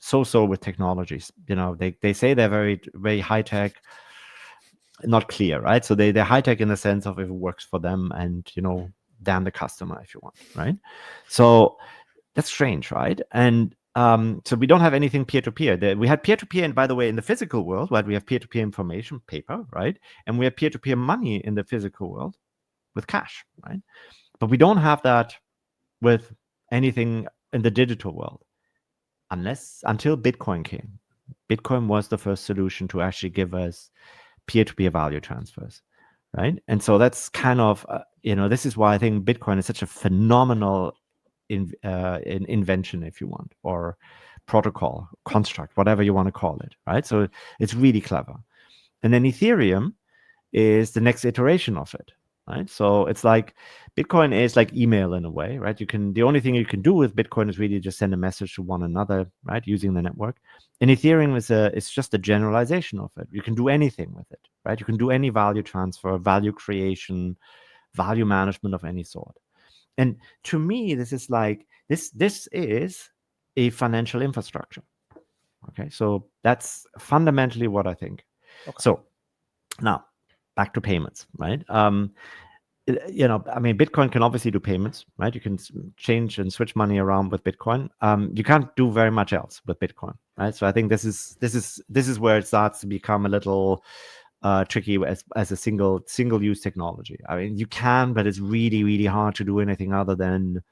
B: so with technologies. They say they're very, very high tech, not clear, right? So they're high tech in the sense of if it works for them, and damn the customer if you want, right? So that's strange, right? And so we don't have anything peer-to-peer. We had peer-to-peer, and by the way, in the physical world, right, we have peer-to-peer information, paper, right? And we have peer-to-peer money in the physical world with cash, right? But we don't have that with anything in the digital world, until Bitcoin came. Bitcoin was the first solution to actually give us peer-to-peer value transfers, right? And so that's kind of, this is why I think Bitcoin is such a phenomenal invention, if you want, or protocol, construct, whatever you want to call it, right? So it's really clever. And then Ethereum is the next iteration of it, right? So it's like Bitcoin is like email in a way, right? The only thing you can do with Bitcoin is really just send a message to one another, right? Using the network. And Ethereum is just a generalization of it. You can do anything with it, right? You can do any value transfer, value creation, value management of any sort. And to me, this is like this is a financial infrastructure. Okay, so that's fundamentally what I think. Okay. So now back to payments, right? I mean, Bitcoin can obviously do payments, right? You can change and switch money around with Bitcoin. You can't do very much else with Bitcoin, right? So I think this is where it starts to become a little tricky as a single use technology. I mean, you can, but it's really, really hard to do anything other than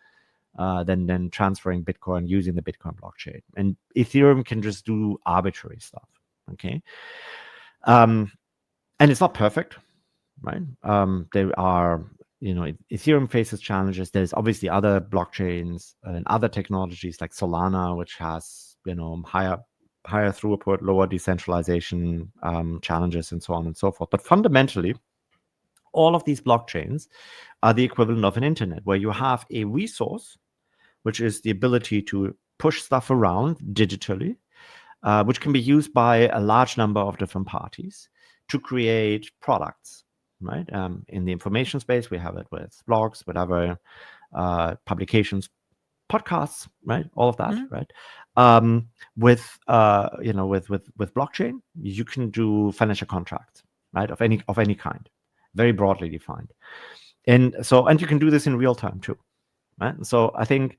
B: transferring Bitcoin using the Bitcoin blockchain. And Ethereum can just do arbitrary stuff. Okay. And it's not perfect, right? There are, Ethereum faces challenges. There's obviously other blockchains and other technologies like Solana, which has, higher throughput, lower decentralization challenges, and so on and so forth. But fundamentally, all of these blockchains are the equivalent of an internet, where you have a resource, which is the ability to push stuff around digitally, which can be used by a large number of different parties to create products, right? In the information space, we have it with blogs, whatever, publications, podcasts, right? All of that, right? With blockchain, you can do financial contracts, right? Of any kind, very broadly defined, and you can do this in real time too, right? So I think,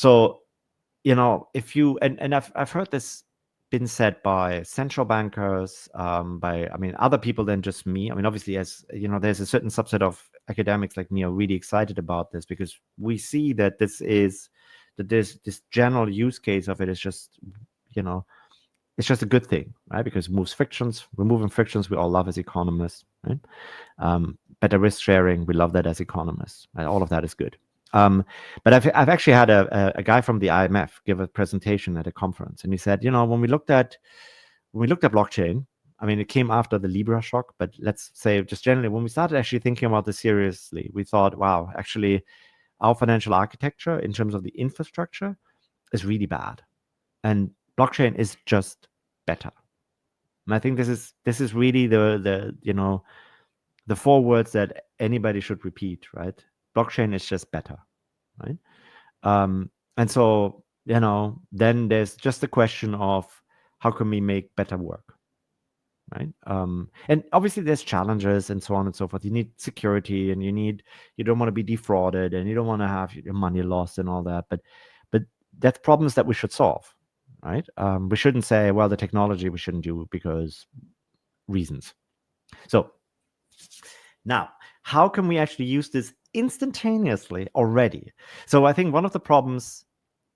B: if you and I've heard this been said by central bankers, by other people than just me. I mean, obviously, as there's a certain subset of academics like me are really excited about this, because we see that this general use case of it is just, it's just a good thing, right? Because it removing frictions, we all love as economists, right? Better risk sharing, we love that as economists, right? All of that is good. But I've actually had a guy from the IMF give a presentation at a conference, and he said, when we looked at blockchain, I mean, it came after the Libra shock, but let's say just generally, when we started actually thinking about this seriously, we thought, wow, actually, our financial architecture in terms of the infrastructure is really bad, and blockchain is just better. And I think this is really the four words that anybody should repeat, right? Blockchain is just better, right? And so, then there's just the question of how can we make better work, right? And obviously there's challenges and so on and so forth. You need security, and you don't want to be defrauded, and you don't want to have your money lost and all that. But that's problems that we should solve, right? We shouldn't say, well, the technology we shouldn't do because reasons. So now, how can we actually use this instantaneously already? So I think one of the problems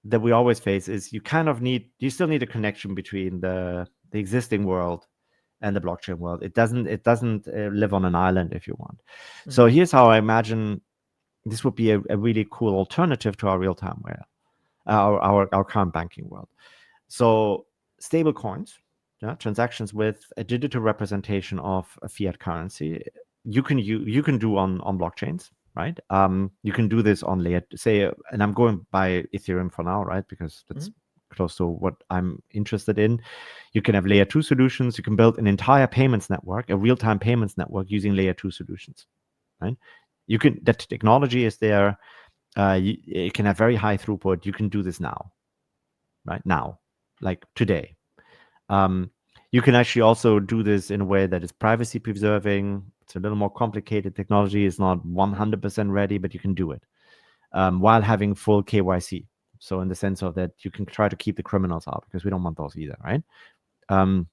B: that we always face is you still need a connection between the existing world and the blockchain world. It doesn't live on an island, if you want. So here's how I imagine this would be a really cool alternative to our real-time world, our current banking world. So stable coins, transactions with a digital representation of a fiat currency, you can do on blockchains, right? You can do this on layer, say, and I'm going by Ethereum for now, right? Because that's close to what I'm interested in. You can have layer 2 solutions. You can build an entire payments network, a real-time payments network using layer 2 solutions, right? That technology is there. It can have very high throughput. You can do this now, right? Now, like today. You can actually also do this in a way that is privacy preserving. It's a little more complicated. Technology is not 100% ready, but you can do it while having full KYC. So in the sense of that, you can try to keep the criminals out, because we don't want those either, right? As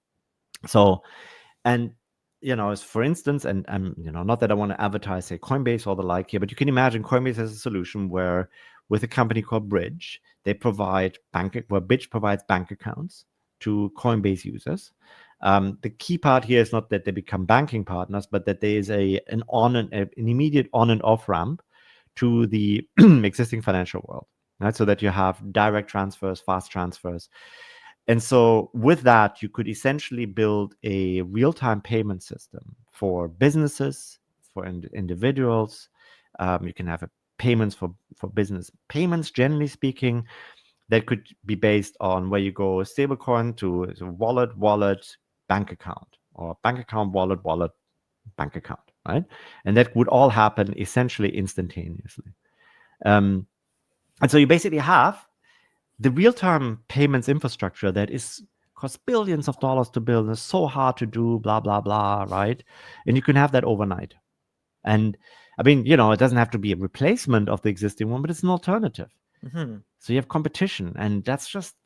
B: for instance, and not that I want to advertise, say, Coinbase or the like here, but you can imagine Coinbase as a solution where, with a company called Bridge, Bridge provides bank accounts to Coinbase users. The key part here is not that they become banking partners, but that there is an immediate on and off ramp to the existing financial world, right? So that you have direct transfers, fast transfers. And so with that, you could essentially build a real-time payment system for businesses, for individuals. You can have payments for business. Payments, generally speaking, that could be based on where you go stablecoin to wallet, bank account, or bank account, wallet, bank account, right? And that would all happen essentially instantaneously. And so you basically have the real-time payments infrastructure that costs billions of dollars to build, and is so hard to do, blah, blah, blah, right? And you can have that overnight. And I mean, it doesn't have to be a replacement of the existing one, but it's an alternative. So you have competition, and that's just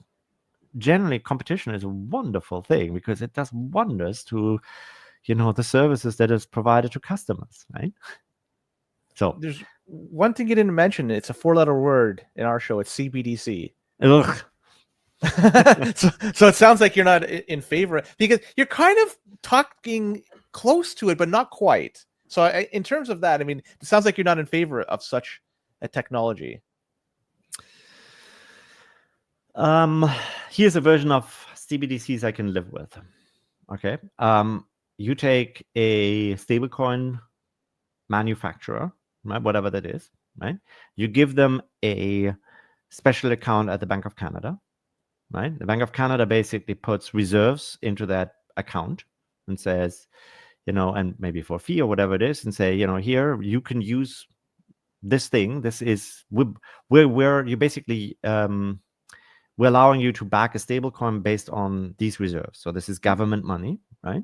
B: generally, competition is a wonderful thing because it does wonders to, the services that is provided to customers, right? So
A: there's one thing you didn't mention. It's a 4-letter word in our show. It's CBDC.
B: Ugh.
A: so it sounds like you're not in favor, because you're kind of talking close to it, but not quite. So in terms of that, I mean, it sounds like you're not in favor of such a technology.
B: Here's a version of CBDCs I can live with. Okay. You take a stablecoin manufacturer, right? Whatever that is, right? You give them a special account at the Bank of Canada, right? The Bank of Canada basically puts reserves into that account and says, and maybe for a fee or whatever it is, and say, here you can use this thing. This is where you basically we're allowing you to back a stablecoin based on these reserves. So this is government money, right?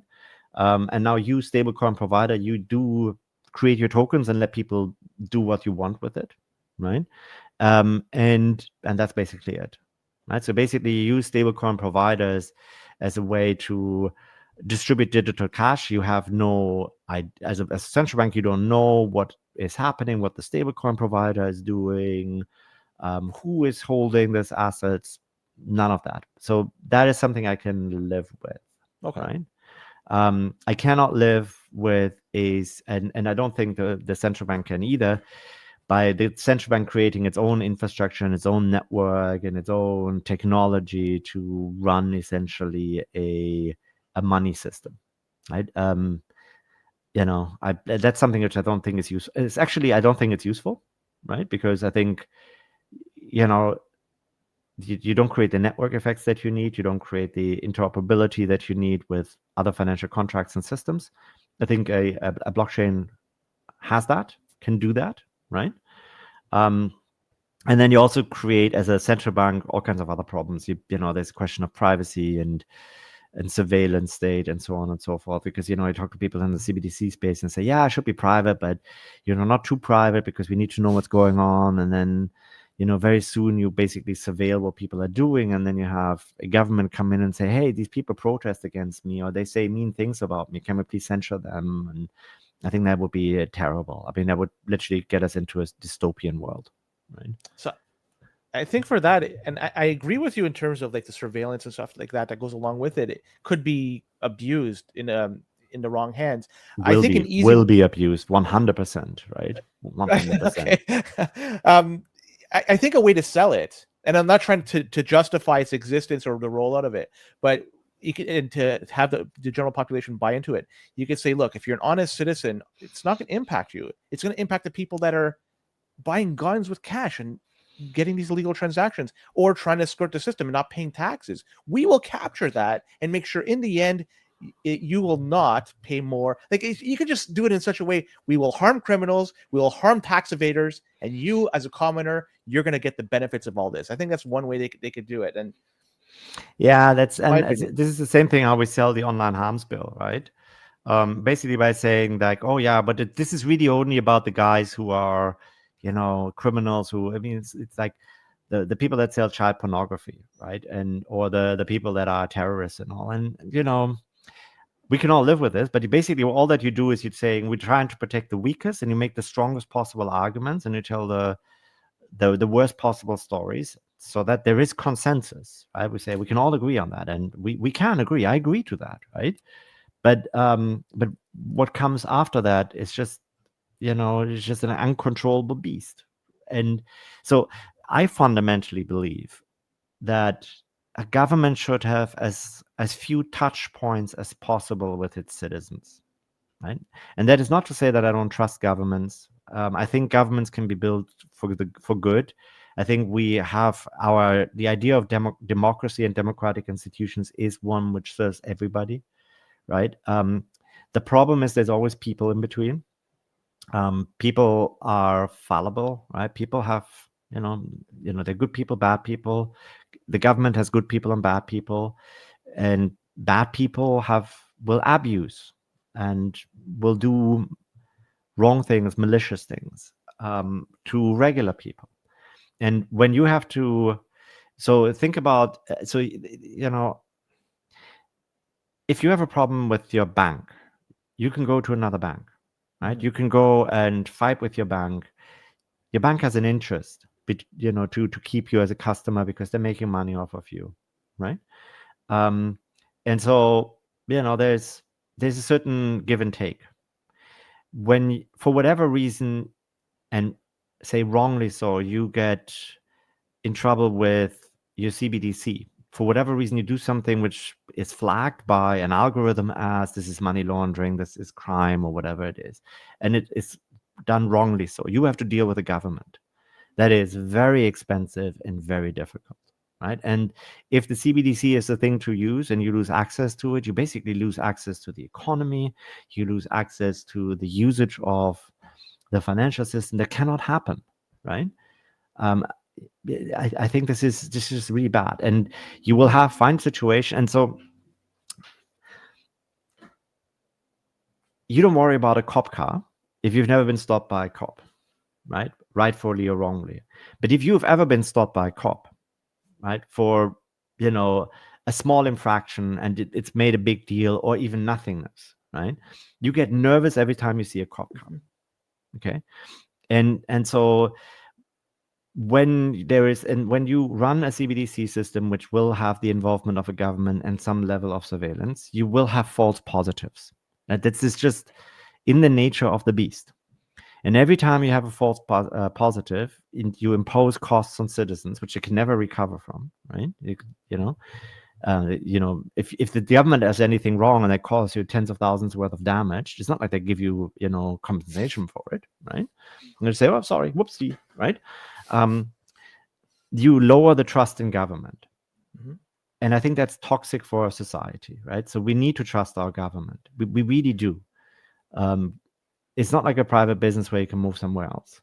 B: And now you, stablecoin provider, you do create your tokens and let people do what you want with it, right? And that's basically it, right? So basically, you use stablecoin providers as a way to distribute digital cash. You have as a central bank, you don't know what is happening, what the stablecoin provider is doing, who is holding these assets, none of that. So that is something I can live with. Okay. Right? I cannot live with and I don't think the central bank can either, by the central bank creating its own infrastructure and its own network and its own technology to run essentially a money system. right? That's something which I don't think is useful. It's actually, I don't think it's useful, right? Because I think, you know, you don't create the network effects that you need. You don't create the interoperability that you need with other financial contracts and systems. I think a blockchain has that, can do that, right? Um, and then you also create, as a central bank, all kinds of other problems. There's a question of privacy and surveillance state and so on and so forth. Because, I talk to people in the CBDC space and say, yeah, it should be private, but, not too private because we need to know what's going on. And then, very soon you basically surveil what people are doing. And then you have a government come in and say, hey, these people protest against me, or they say mean things about me. Can we please censure them? And I think that would be terrible. I mean, that would literally get us into a dystopian world, right?
A: So I think for that, and I agree with you in terms of like the surveillance and stuff like that goes along with it. It could be abused in the wrong hands. I think an easy
B: Will be abused 100%, right? 100%.
A: okay. um, I think a way to sell it, and I'm not trying to justify its existence or the rollout of it, but you can, and to have the general population buy into it, you could say, look, if you're an honest citizen, it's not going to impact you. It's going to impact the people that are buying guns with cash and getting these illegal transactions or trying to skirt the system and not paying taxes. We will capture that and make sure in the end you will not pay more. Like you could just do it in such a way, we will harm criminals, we will harm tax evaders, and you as a commoner, you're going to get the benefits of all this. I think that's one way they could do it. And
B: yeah,
A: this
B: is the same thing how we sell the online harms bill, right? Basically by saying like, oh yeah, but this is really only about the guys who are, criminals who, I mean, it's like the people that sell child pornography, right? And, or the people that are terrorists and all. And, we can all live with this, but basically all that you do is you're saying we're trying to protect the weakest, and you make the strongest possible arguments, and you tell the worst possible stories so that there is consensus, right? We say we can all agree on that, and we can agree. I agree to that, right? But what comes after that is just, it's just an uncontrollable beast. And so I fundamentally believe that a government should have as few touch points as possible with its citizens, right? And that is not to say that I don't trust governments. I think governments can be built for good. I think we have the idea of democracy and democratic institutions is one which serves everybody, right? The problem is there's always people in between. People are fallible, right? People have, they're good people, bad people. The government has good people and bad people, and bad people will abuse and will do wrong things, malicious things, to regular people. And when you have to, so think about, if you have a problem with your bank, you can go to another bank, right? You can go and fight with your bank. Your bank has an interest, to keep you as a customer because they're making money off of you, right? And so, there's a certain give and take. When, for whatever reason, and say wrongly so, you get in trouble with your CBDC. For whatever reason, you do something which is flagged by an algorithm as this is money laundering, this is crime, or whatever it is, and it is done wrongly so, you have to deal with the government. That is very expensive and very difficult, right? And if the CBDC is the thing to use and you lose access to it, you basically lose access to the economy, you lose access to the usage of the financial system. That cannot happen, right? I think this is really bad, and you will find situation. And so you don't worry about a cop car if you've never been stopped by a cop, right? Rightfully or wrongly. But if you've ever been stopped by a cop, right, for a small infraction, and it's made a big deal, or even nothingness, right? You get nervous every time you see a cop car. Okay. And so when you run a CBDC system which will have the involvement of a government and some level of surveillance, you will have false positives. And this is just in the nature of the beast. And every time you have a false positive, you impose costs on citizens, which you can never recover from, right? If the government does anything wrong and they cause you tens of thousands worth of damage, it's not like they give you, compensation for it, right? And they say, "Oh, sorry, whoopsie," right? You lower the trust in government.
A: Mm-hmm.
B: And I think that's toxic for our society, right? So we need to trust our government. We really do. It's not like a private business where you can move somewhere else.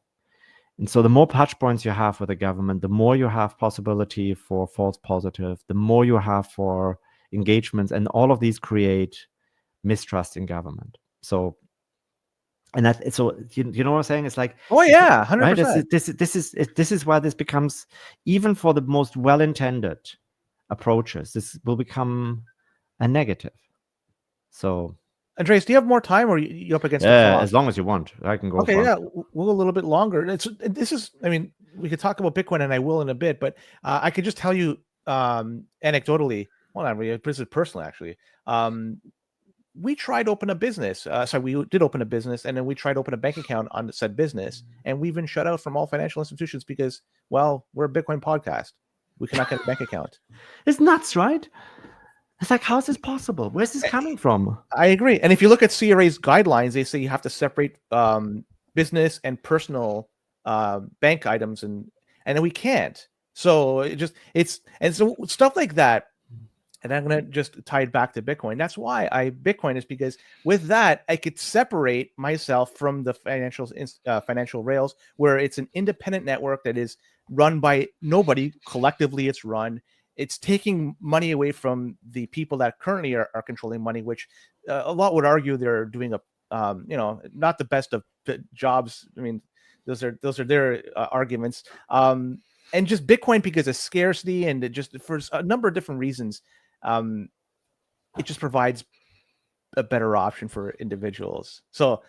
B: And so the more touch points you have with the government, the more you have possibility for false positive, the more you have for engagements, and all of these create mistrust in government. So, and that so you know what I'm saying? It's like,
A: Oh yeah,
B: right?
A: 100%.
B: This is why this becomes, even for the most well-intended approaches, this will become a negative. So,
A: Andreas, do you have more time, or you up against the clock?
B: as long as you want, I can go
A: Okay,
B: for
A: yeah, we'll go a little bit longer. This is, I mean, we could talk about Bitcoin, and I will in a bit, but I could just tell you anecdotally. Well, not really. This is personal, actually. We tried to open a business. We did open a business, and then we tried to open a bank account on said business, and we've been shut out from all financial institutions because, well, we're a Bitcoin podcast. We cannot get a bank account.
B: It's nuts, right? It's like, how is this possible? Where's this coming from?
A: I agree. And if you look at CRA's guidelines, they say you have to separate business and personal bank items, and then we can't. So so stuff like that. And I'm gonna just tie it back to Bitcoin. That's why Bitcoin is, because with that I could separate myself from the financial rails, where it's an independent network that is run by nobody. Collectively, it's run. It's taking money away from the people that currently are controlling money, which a lot would argue they're doing not the best of jobs. I mean, those are their arguments. And just Bitcoin, because of scarcity and just for a number of different reasons, it just provides a better option for individuals. So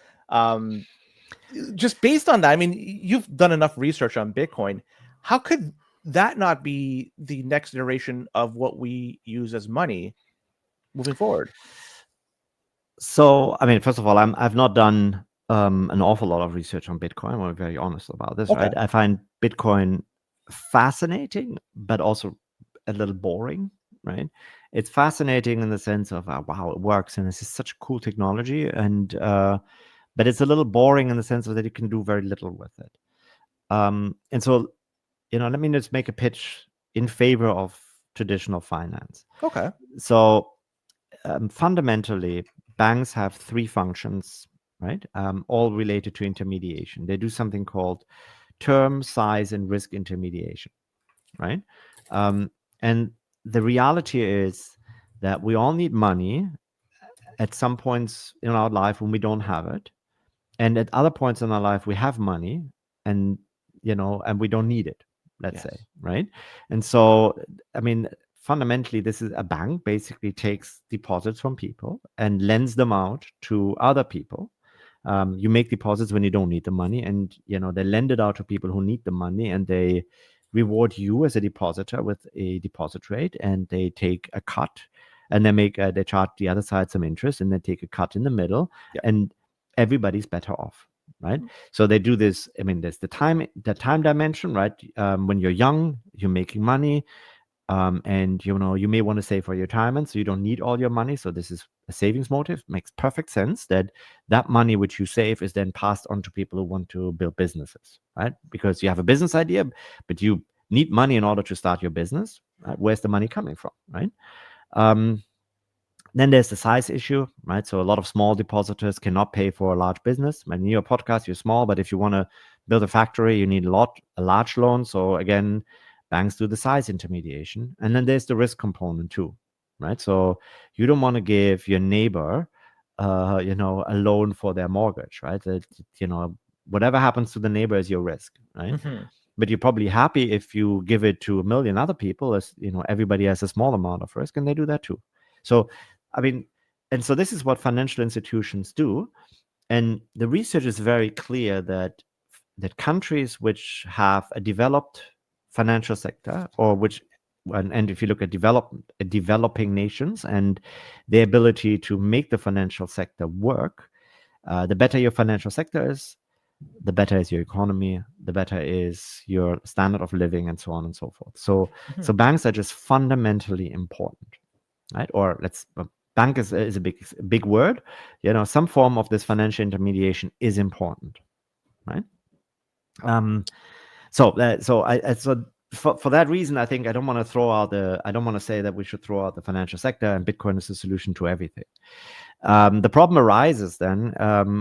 A: just based on that, I mean, you've done enough research on Bitcoin. How could that not be the next iteration of what we use as money moving forward?
B: So, I mean, first of all, I've not done an awful lot of research on Bitcoin. I'm very honest about this,
A: Okay.
B: right? I find Bitcoin fascinating, but also a little boring, right? It's fascinating in the sense of wow, it works, and this is such cool technology, and but it's a little boring in the sense of that you can do very little with it. And so, let me just make a pitch in favor of traditional finance.
A: Okay.
B: So, fundamentally, banks have three functions, right? All related to intermediation. They do something called term, size, and risk intermediation, right? And the reality is that we all need money at some points in our life when we don't have it, and at other points in our life we have money, and and we don't need it, let's say, right? And so, I mean, fundamentally, this is a bank basically takes deposits from people and lends them out to other people. You make deposits when you don't need the money, and they lend it out to people who need the money, and they reward you as a depositor with a deposit rate, and they take a cut, and they charge the other side some interest, and they take a cut in the middle, and everybody's better off, right? So they do this. I mean, there's the time dimension, right? When you're young, you're making money. And you may want to save for your retirement, so you don't need all your money. So this is a savings motive. Makes perfect sense that money which you save is then passed on to people who want to build businesses, right? Because you have a business idea, but you need money in order to start your business. Right? Where's the money coming from, right? Then there's the size issue, right? So a lot of small depositors cannot pay for a large business. When you're a podcast, you're small, but if you want to build a factory, you need a large loan. So again, banks do the size intermediation. And then there's the risk component too, right? So you don't want to give your neighbor, a loan for their mortgage, right? That, whatever happens to the neighbor is your risk, right?
A: Mm-hmm.
B: But you're probably happy if you give it to a million other people, as everybody has a small amount of risk, and they do that too. So, I mean, and so this is what financial institutions do. And the research is very clear that countries which have a developed financial sector, or and if you look at developing nations and their ability to make the financial sector work, the better your financial sector is, the better is your economy, the better is your standard of living, and so on and so forth. So
A: Mhm.
B: so banks are just fundamentally important, right? Or bank is a big word. Some form of this financial intermediation is important, right? Um, so for that reason, I think I don't want to I don't want to say that we should throw out the financial sector and Bitcoin is the solution to everything. The problem arises then,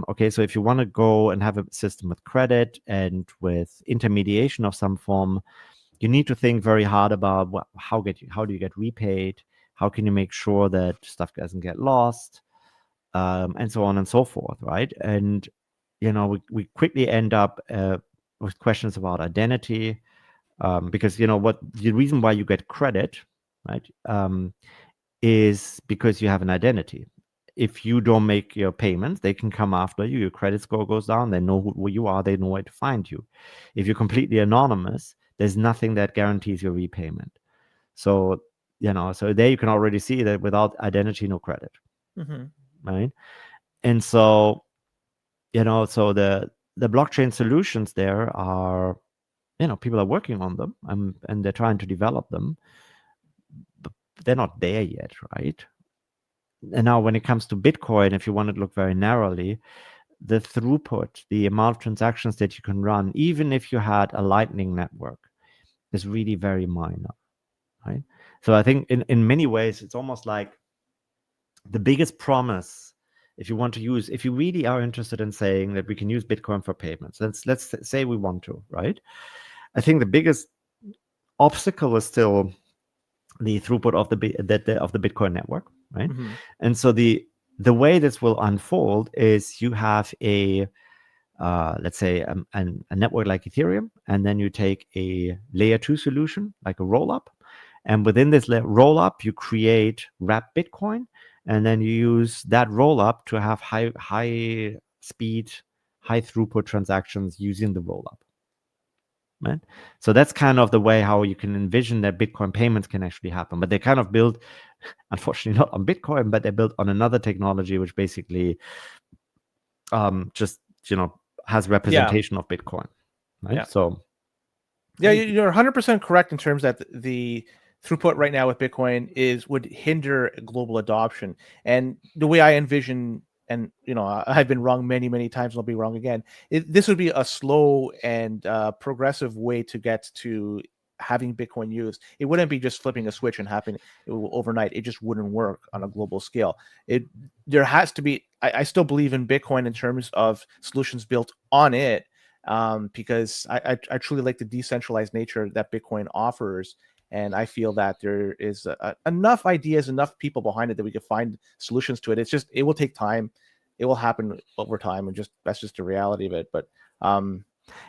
B: okay, so if you want to go and have a system with credit and with intermediation of some form, you need to think very hard about how do you get repaid, how can you make sure that stuff doesn't get lost, and so on and so forth, right? And we quickly end up with questions about identity, because what the reason why you get credit, right, is because you have an identity. If you don't make your payments, they can come after you. Your credit score goes down. They know who you are. They know where to find you. If you're completely anonymous, there's nothing that guarantees your repayment. So, so there you can already see that without identity, no credit,
A: Mhm.
B: right? And so, so the blockchain solutions there are, people are working on them, and they're trying to develop them, but they're not there yet, right? And now when it comes to Bitcoin, if you want to look very narrowly, the throughput, the amount of transactions that you can run, even if you had a Lightning network, is really very minor, right? So I think in many ways, it's almost like the biggest promise, if you really are interested in saying that we can use Bitcoin for payments, let's say we want to, right? I think the biggest obstacle is still the throughput of the Bitcoin network, right?
A: Mhm.
B: And so the way this will unfold is you have a let's say a network like Ethereum, and then you take a layer 2 solution like a rollup, and within this rollup you create wrapped Bitcoin, and then you use that rollup to have high speed, high throughput transactions using the rollup. Right? So that's kind of the way how you can envision that Bitcoin payments can actually happen. But they're kind of built, unfortunately, not on Bitcoin, but they're built on another technology, which basically just has
A: Yeah.
B: representation of Bitcoin. Right.
A: Yeah.
B: So
A: Yeah, you're 100% correct in terms that the throughput right now with Bitcoin would hinder global adoption. And the way I envision, and I've been wrong many, many times, and I'll be wrong again. This would be a slow and progressive way to get to having Bitcoin used. It wouldn't be just flipping a switch and happening overnight. It just wouldn't work on a global scale. There has to be. I still believe in Bitcoin in terms of solutions built on it, because I truly like the decentralized nature that Bitcoin offers. And I feel that there is enough ideas, enough people behind it that we could find solutions to it. It will take time. It will happen over time, and that's just the reality of it. But
B: yeah,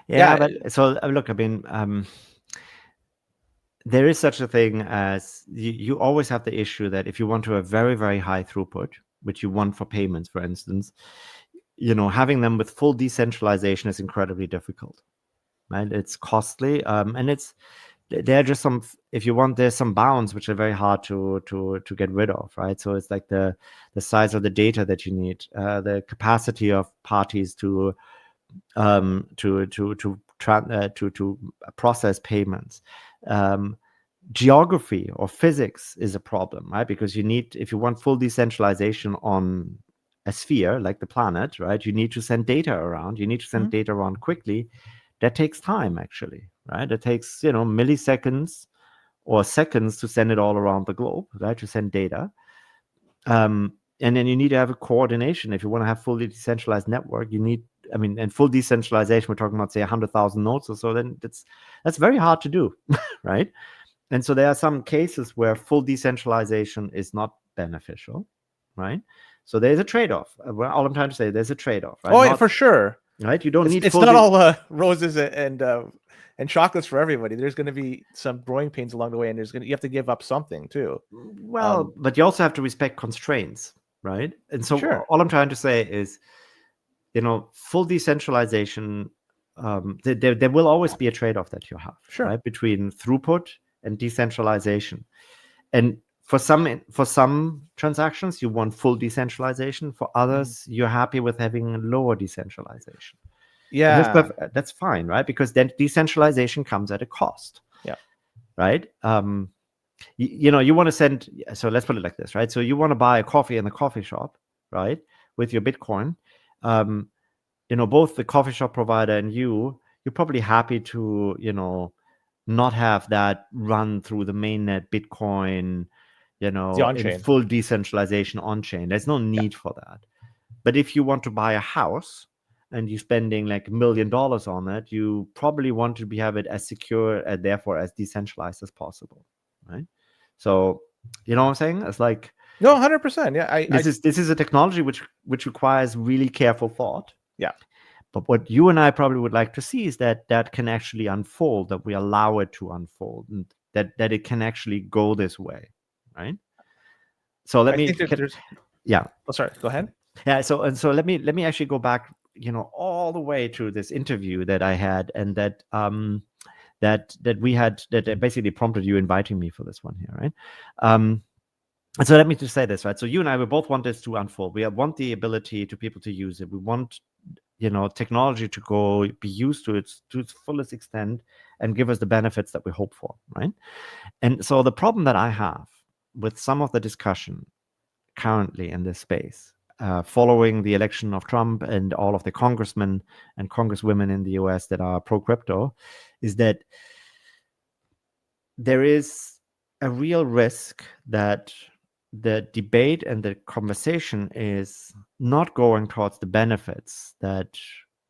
A: yeah,
B: but so look, I mean, there is such a thing as you always have the issue that if you want to have very, very high throughput, which you want for payments, for instance, having them with full decentralization is incredibly difficult, right? It's costly, and there are just some, if you want, there's some bounds which are very hard to get rid of, right? So it's like the size of the data that you need, the capacity of parties to process payments. Geography or physics is a problem, right? Because if you want full decentralization on a sphere like the planet, right, you need to send data around. You need to send
A: mhm.
B: data around quickly. That takes time, actually, right? It takes milliseconds or seconds to send it all around the globe, right? To send data. And then you need to have a coordination. If you want to have fully decentralized network, and full decentralization, we're talking about, say, 100,000 nodes or so, then that's very hard to do, right? And so there are some cases where full decentralization is not beneficial, right? So there's a trade-off. All I'm trying to say, there's a trade-off, right?
A: Oh, yeah, for sure.
B: Right? You don't need
A: It's
B: full
A: not all roses and chocolates for everybody. There's going to be some growing pains along the way, and you have to give up something too.
B: Well, but you also have to respect constraints, right? And so
A: Sure.
B: all I'm trying to say is, full decentralization, there will always be a trade-off that you have,
A: Sure.
B: right, between throughput and decentralization. And for some transactions, you want full decentralization. For others, you're happy with having lower decentralization. And
A: Yeah.
B: that's fine, right? Because then decentralization comes at a cost,
A: Yeah.
B: right? You want to send, so let's put it like this, right? So you want to buy a coffee in the coffee shop, right? With your Bitcoin. Um, both the coffee shop provider and you're probably happy to, not have that run through the mainnet Bitcoin,
A: The on
B: in
A: chain.
B: full decentralization on chain. There's no
A: Yeah.
B: need for that. But if you want to buy a house and you're spending like $1 million on it, you probably want to have it as secure and therefore as decentralized as possible, right? So, you know what I'm saying? It's like
A: No, 100%. Yeah.
B: this is a technology which requires really careful thought.
A: Yeah.
B: But what you and I probably would like to see is that can actually unfold, that we allow it to unfold, and that it can actually go this way, right? So
A: I think that there's.
B: yeah.
A: Oh, sorry. Go ahead.
B: Yeah, so let me actually go back, all the way to this interview that I had, and that we had, that basically prompted you inviting me for this one here, right? And so let me just say this, right? So you and I, we both want this to unfold. We want the ability to people to use it. We want, technology to be used to its fullest extent and give us the benefits that we hope for, right? And so the problem that I have with some of the discussion currently in this space, following the election of Trump and all of the congressmen and congresswomen in the US that are pro crypto, is that there is a real risk that the debate and the conversation is not going towards the benefits that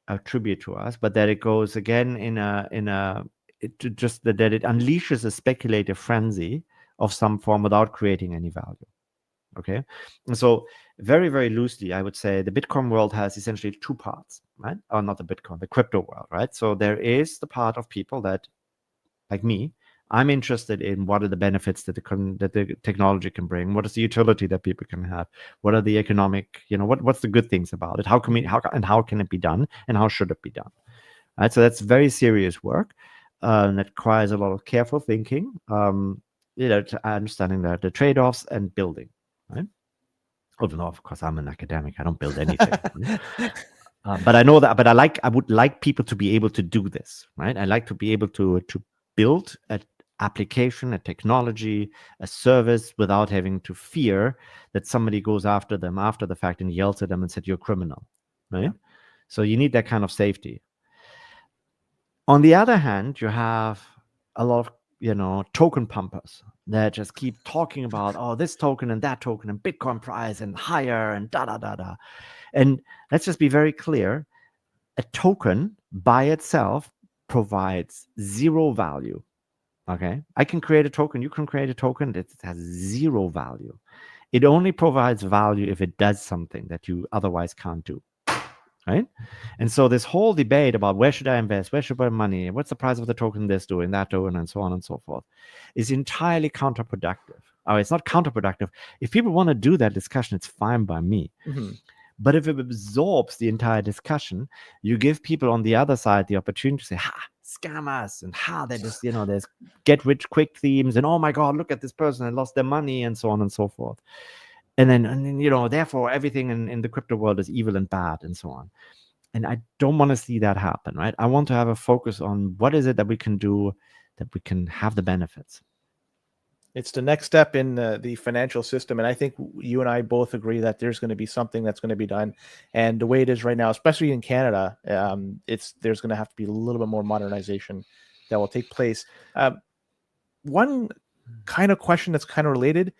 B: attribute to us, but that it goes again that it unleashes a speculative frenzy of some form without creating any value. Okay. And so very, very loosely, I would say the Bitcoin world has essentially two parts, right? Or not the Bitcoin, the crypto world, right? So there is the part of people that, like me, I'm interested in what are the benefits that the technology can bring. What is the utility that people can have? What are the economic, what's the good things about it? How can it be done? And how should it be done? Right. So that's very serious work. That requires a lot of careful thinking, understanding the trade-offs and building, right? Although, of course, I'm an academic. I don't build anything. But I know that. But I would like people to be able to do this, right? I like to be able to build an application, a technology, a service without having to fear that somebody goes after them after the fact and yells at them and said, "You're a criminal," right?
A: Yeah.
B: So you need that kind of safety. On the other hand, you have a lot of token pumpers that just keep talking about, oh, this token and that token and Bitcoin price and higher and da da da da. And let's just be very clear: a token by itself provides zero value. Okay, I can create a token, you can create a token that has zero value. It only provides value if it does something that you otherwise can't do. Right. And so this whole debate about where should I invest, where should I put money, what's the price of the token this doing, that doing, and so on and so forth, is entirely counterproductive. Oh, it's not counterproductive. If people want to do that discussion, it's fine by me.
A: Mm-hmm.
B: But if it absorbs the entire discussion, you give people on the other side the opportunity to say, ha, scam us, and ha, that is, there's get rich quick themes, and oh my God, look at this person that lost their money, and so on and so forth. And then therefore everything in the crypto world is evil and bad and so on. And I don't want to see that happen, right? I want to have a focus on what is it that we can do that we can have the benefits.
A: It's the next step in the financial system. And I think you and I both agree that there's going to be something that's going to be done. And the way it is right now, especially in Canada, there's going to have to be a little bit more modernization that will take place. One kind of question that's kind of related: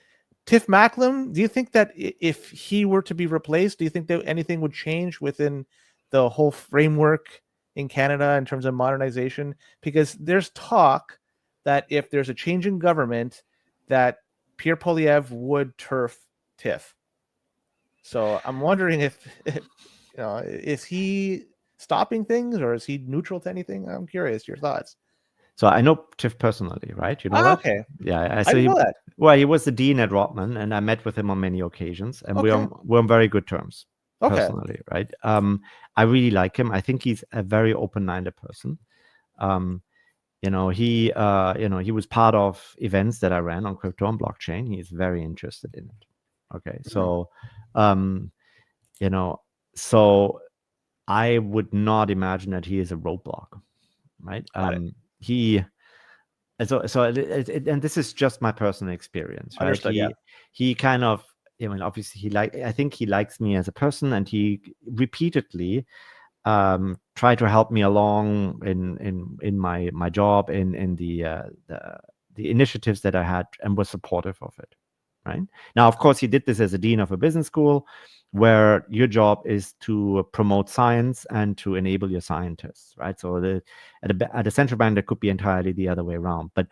A: Tiff Macklem, do you think that if he were to be replaced, do you think that anything would change within the whole framework in Canada in terms of modernization? Because there's talk that if there's a change in government, that Pierre Poilievre would turf Tiff. So I'm wondering if is he stopping things or is he neutral to anything? I'm curious your thoughts.
B: So I know Tiff personally, right? You know that?
A: Okay.
B: Yeah.
A: I didn't know that.
B: Well, he was the dean at Rodman, and I met with him on many occasions, and
A: Okay.
B: we're on very good terms
A: Okay.
B: personally, right? I really like him. I think he's a very open-minded person. He was part of events that I ran on crypto and blockchain. He's very interested in it. Okay. So, so I would not imagine that he is a roadblock, right?
A: Got it.
B: He and and this is just my personal experience, right?
A: Understood. Yeah.
B: He kind of, I mean, obviously I think he likes me as a person, and he repeatedly try to help me along in my job, in the initiatives that I had, and was supportive of it. Right now, of course, he did this as a dean of a business school, where your job is to promote science and to enable your scientists. Right. So at a central bank, that could be entirely the other way around. But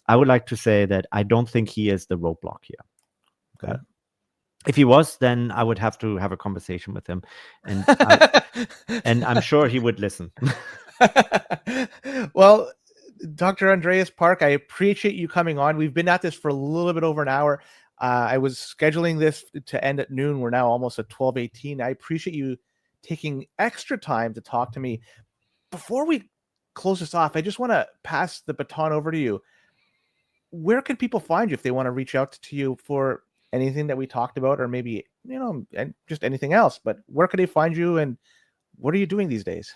B: I would like to say that I don't think he is the roadblock here.
A: Got
B: Right?
A: it.
B: If he was, then I would have to have a conversation with him, and I'm sure he would listen.
A: Well, Dr. Andreas Park, I appreciate you coming on. We've been at this for a little bit over an hour. I was scheduling this to end at noon. We're now almost at 12:18. I appreciate you taking extra time to talk to me. Before we close this off, I just want to pass the baton over to you. Where can people find you if they want to reach out to you for anything that we talked about, or maybe, and just anything else? But where can they find you, and what are you doing these days?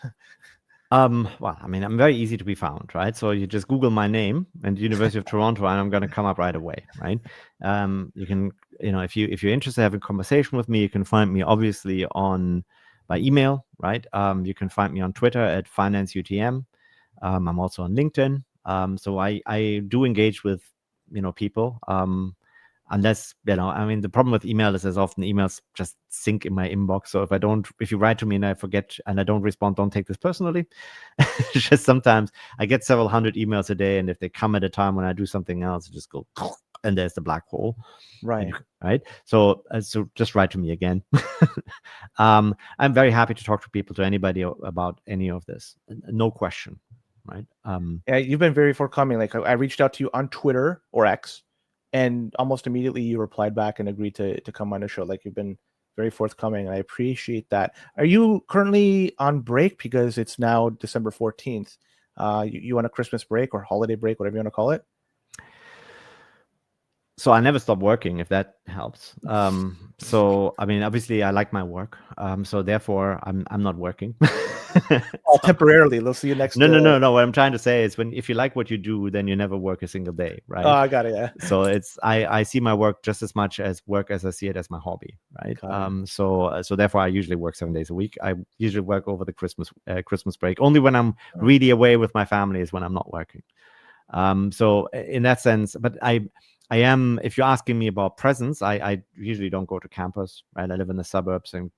B: Well, I mean, I'm very easy to be found, right? So you just Google my name and University of Toronto, and I'm going to come up right away, right? You can, if you're interested in having a conversation with me, you can find me obviously by email, right? You can find me on Twitter at FinanceUTM. I'm also on LinkedIn. So I do engage with, people. Unless, I mean, the problem with email is as often emails just sink in my inbox. So if you write to me and I forget and I don't respond, don't take this personally. Just sometimes I get several hundred emails a day, and if they come at a time when I do something else, I just go and there's the black hole.
A: Right.
B: Right. So just write to me again. I'm very happy to talk to people, to anybody about any of this. No question. Right.
A: Yeah, you've been very forthcoming. Like, I reached out to you on Twitter or X, and almost immediately you replied back and agreed to come on the show. Like, you've been very forthcoming, and I appreciate that. Are you currently on break, because it's now December 14th? You on a Christmas break or holiday break, whatever you want to call it?
B: So I never stop working, if that helps. So I mean, obviously, I like my work. So therefore, I'm not working.
A: Oh, temporarily. They'll see you next.
B: No. What I'm trying to say is, if you like what you do, then you never work a single day, right?
A: Oh, I got it. Yeah.
B: So I see my work just as much as work as I see it as my hobby, right? So therefore, I usually work 7 days a week. I usually work over the Christmas break. Only when I'm really away with my family is when I'm not working. So in that sense, but I am, if you're asking me about presence, I usually don't go to campus, right? I live in the suburbs, and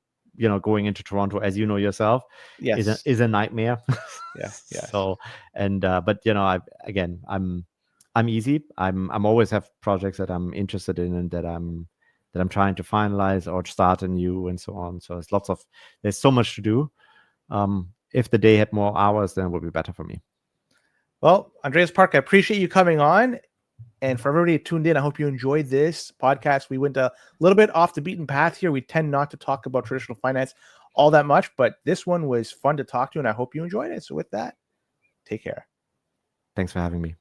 B: going into Toronto, as you know yourself,
A: Yes.
B: is a nightmare.
A: Yeah. Yeah.
B: So, but I'm easy. I'm always have projects that I'm interested in, and that I'm trying to finalize or start anew, and so on. So there's so much to do. If the day had more hours, then it would be better for me.
A: Well, Andreas Park, I appreciate you coming on. And for everybody who tuned in, I hope you enjoyed this podcast. We went a little bit off the beaten path here. We tend not to talk about traditional finance all that much, but this one was fun to talk to, and I hope you enjoyed it. So with that, take care.
B: Thanks for having me.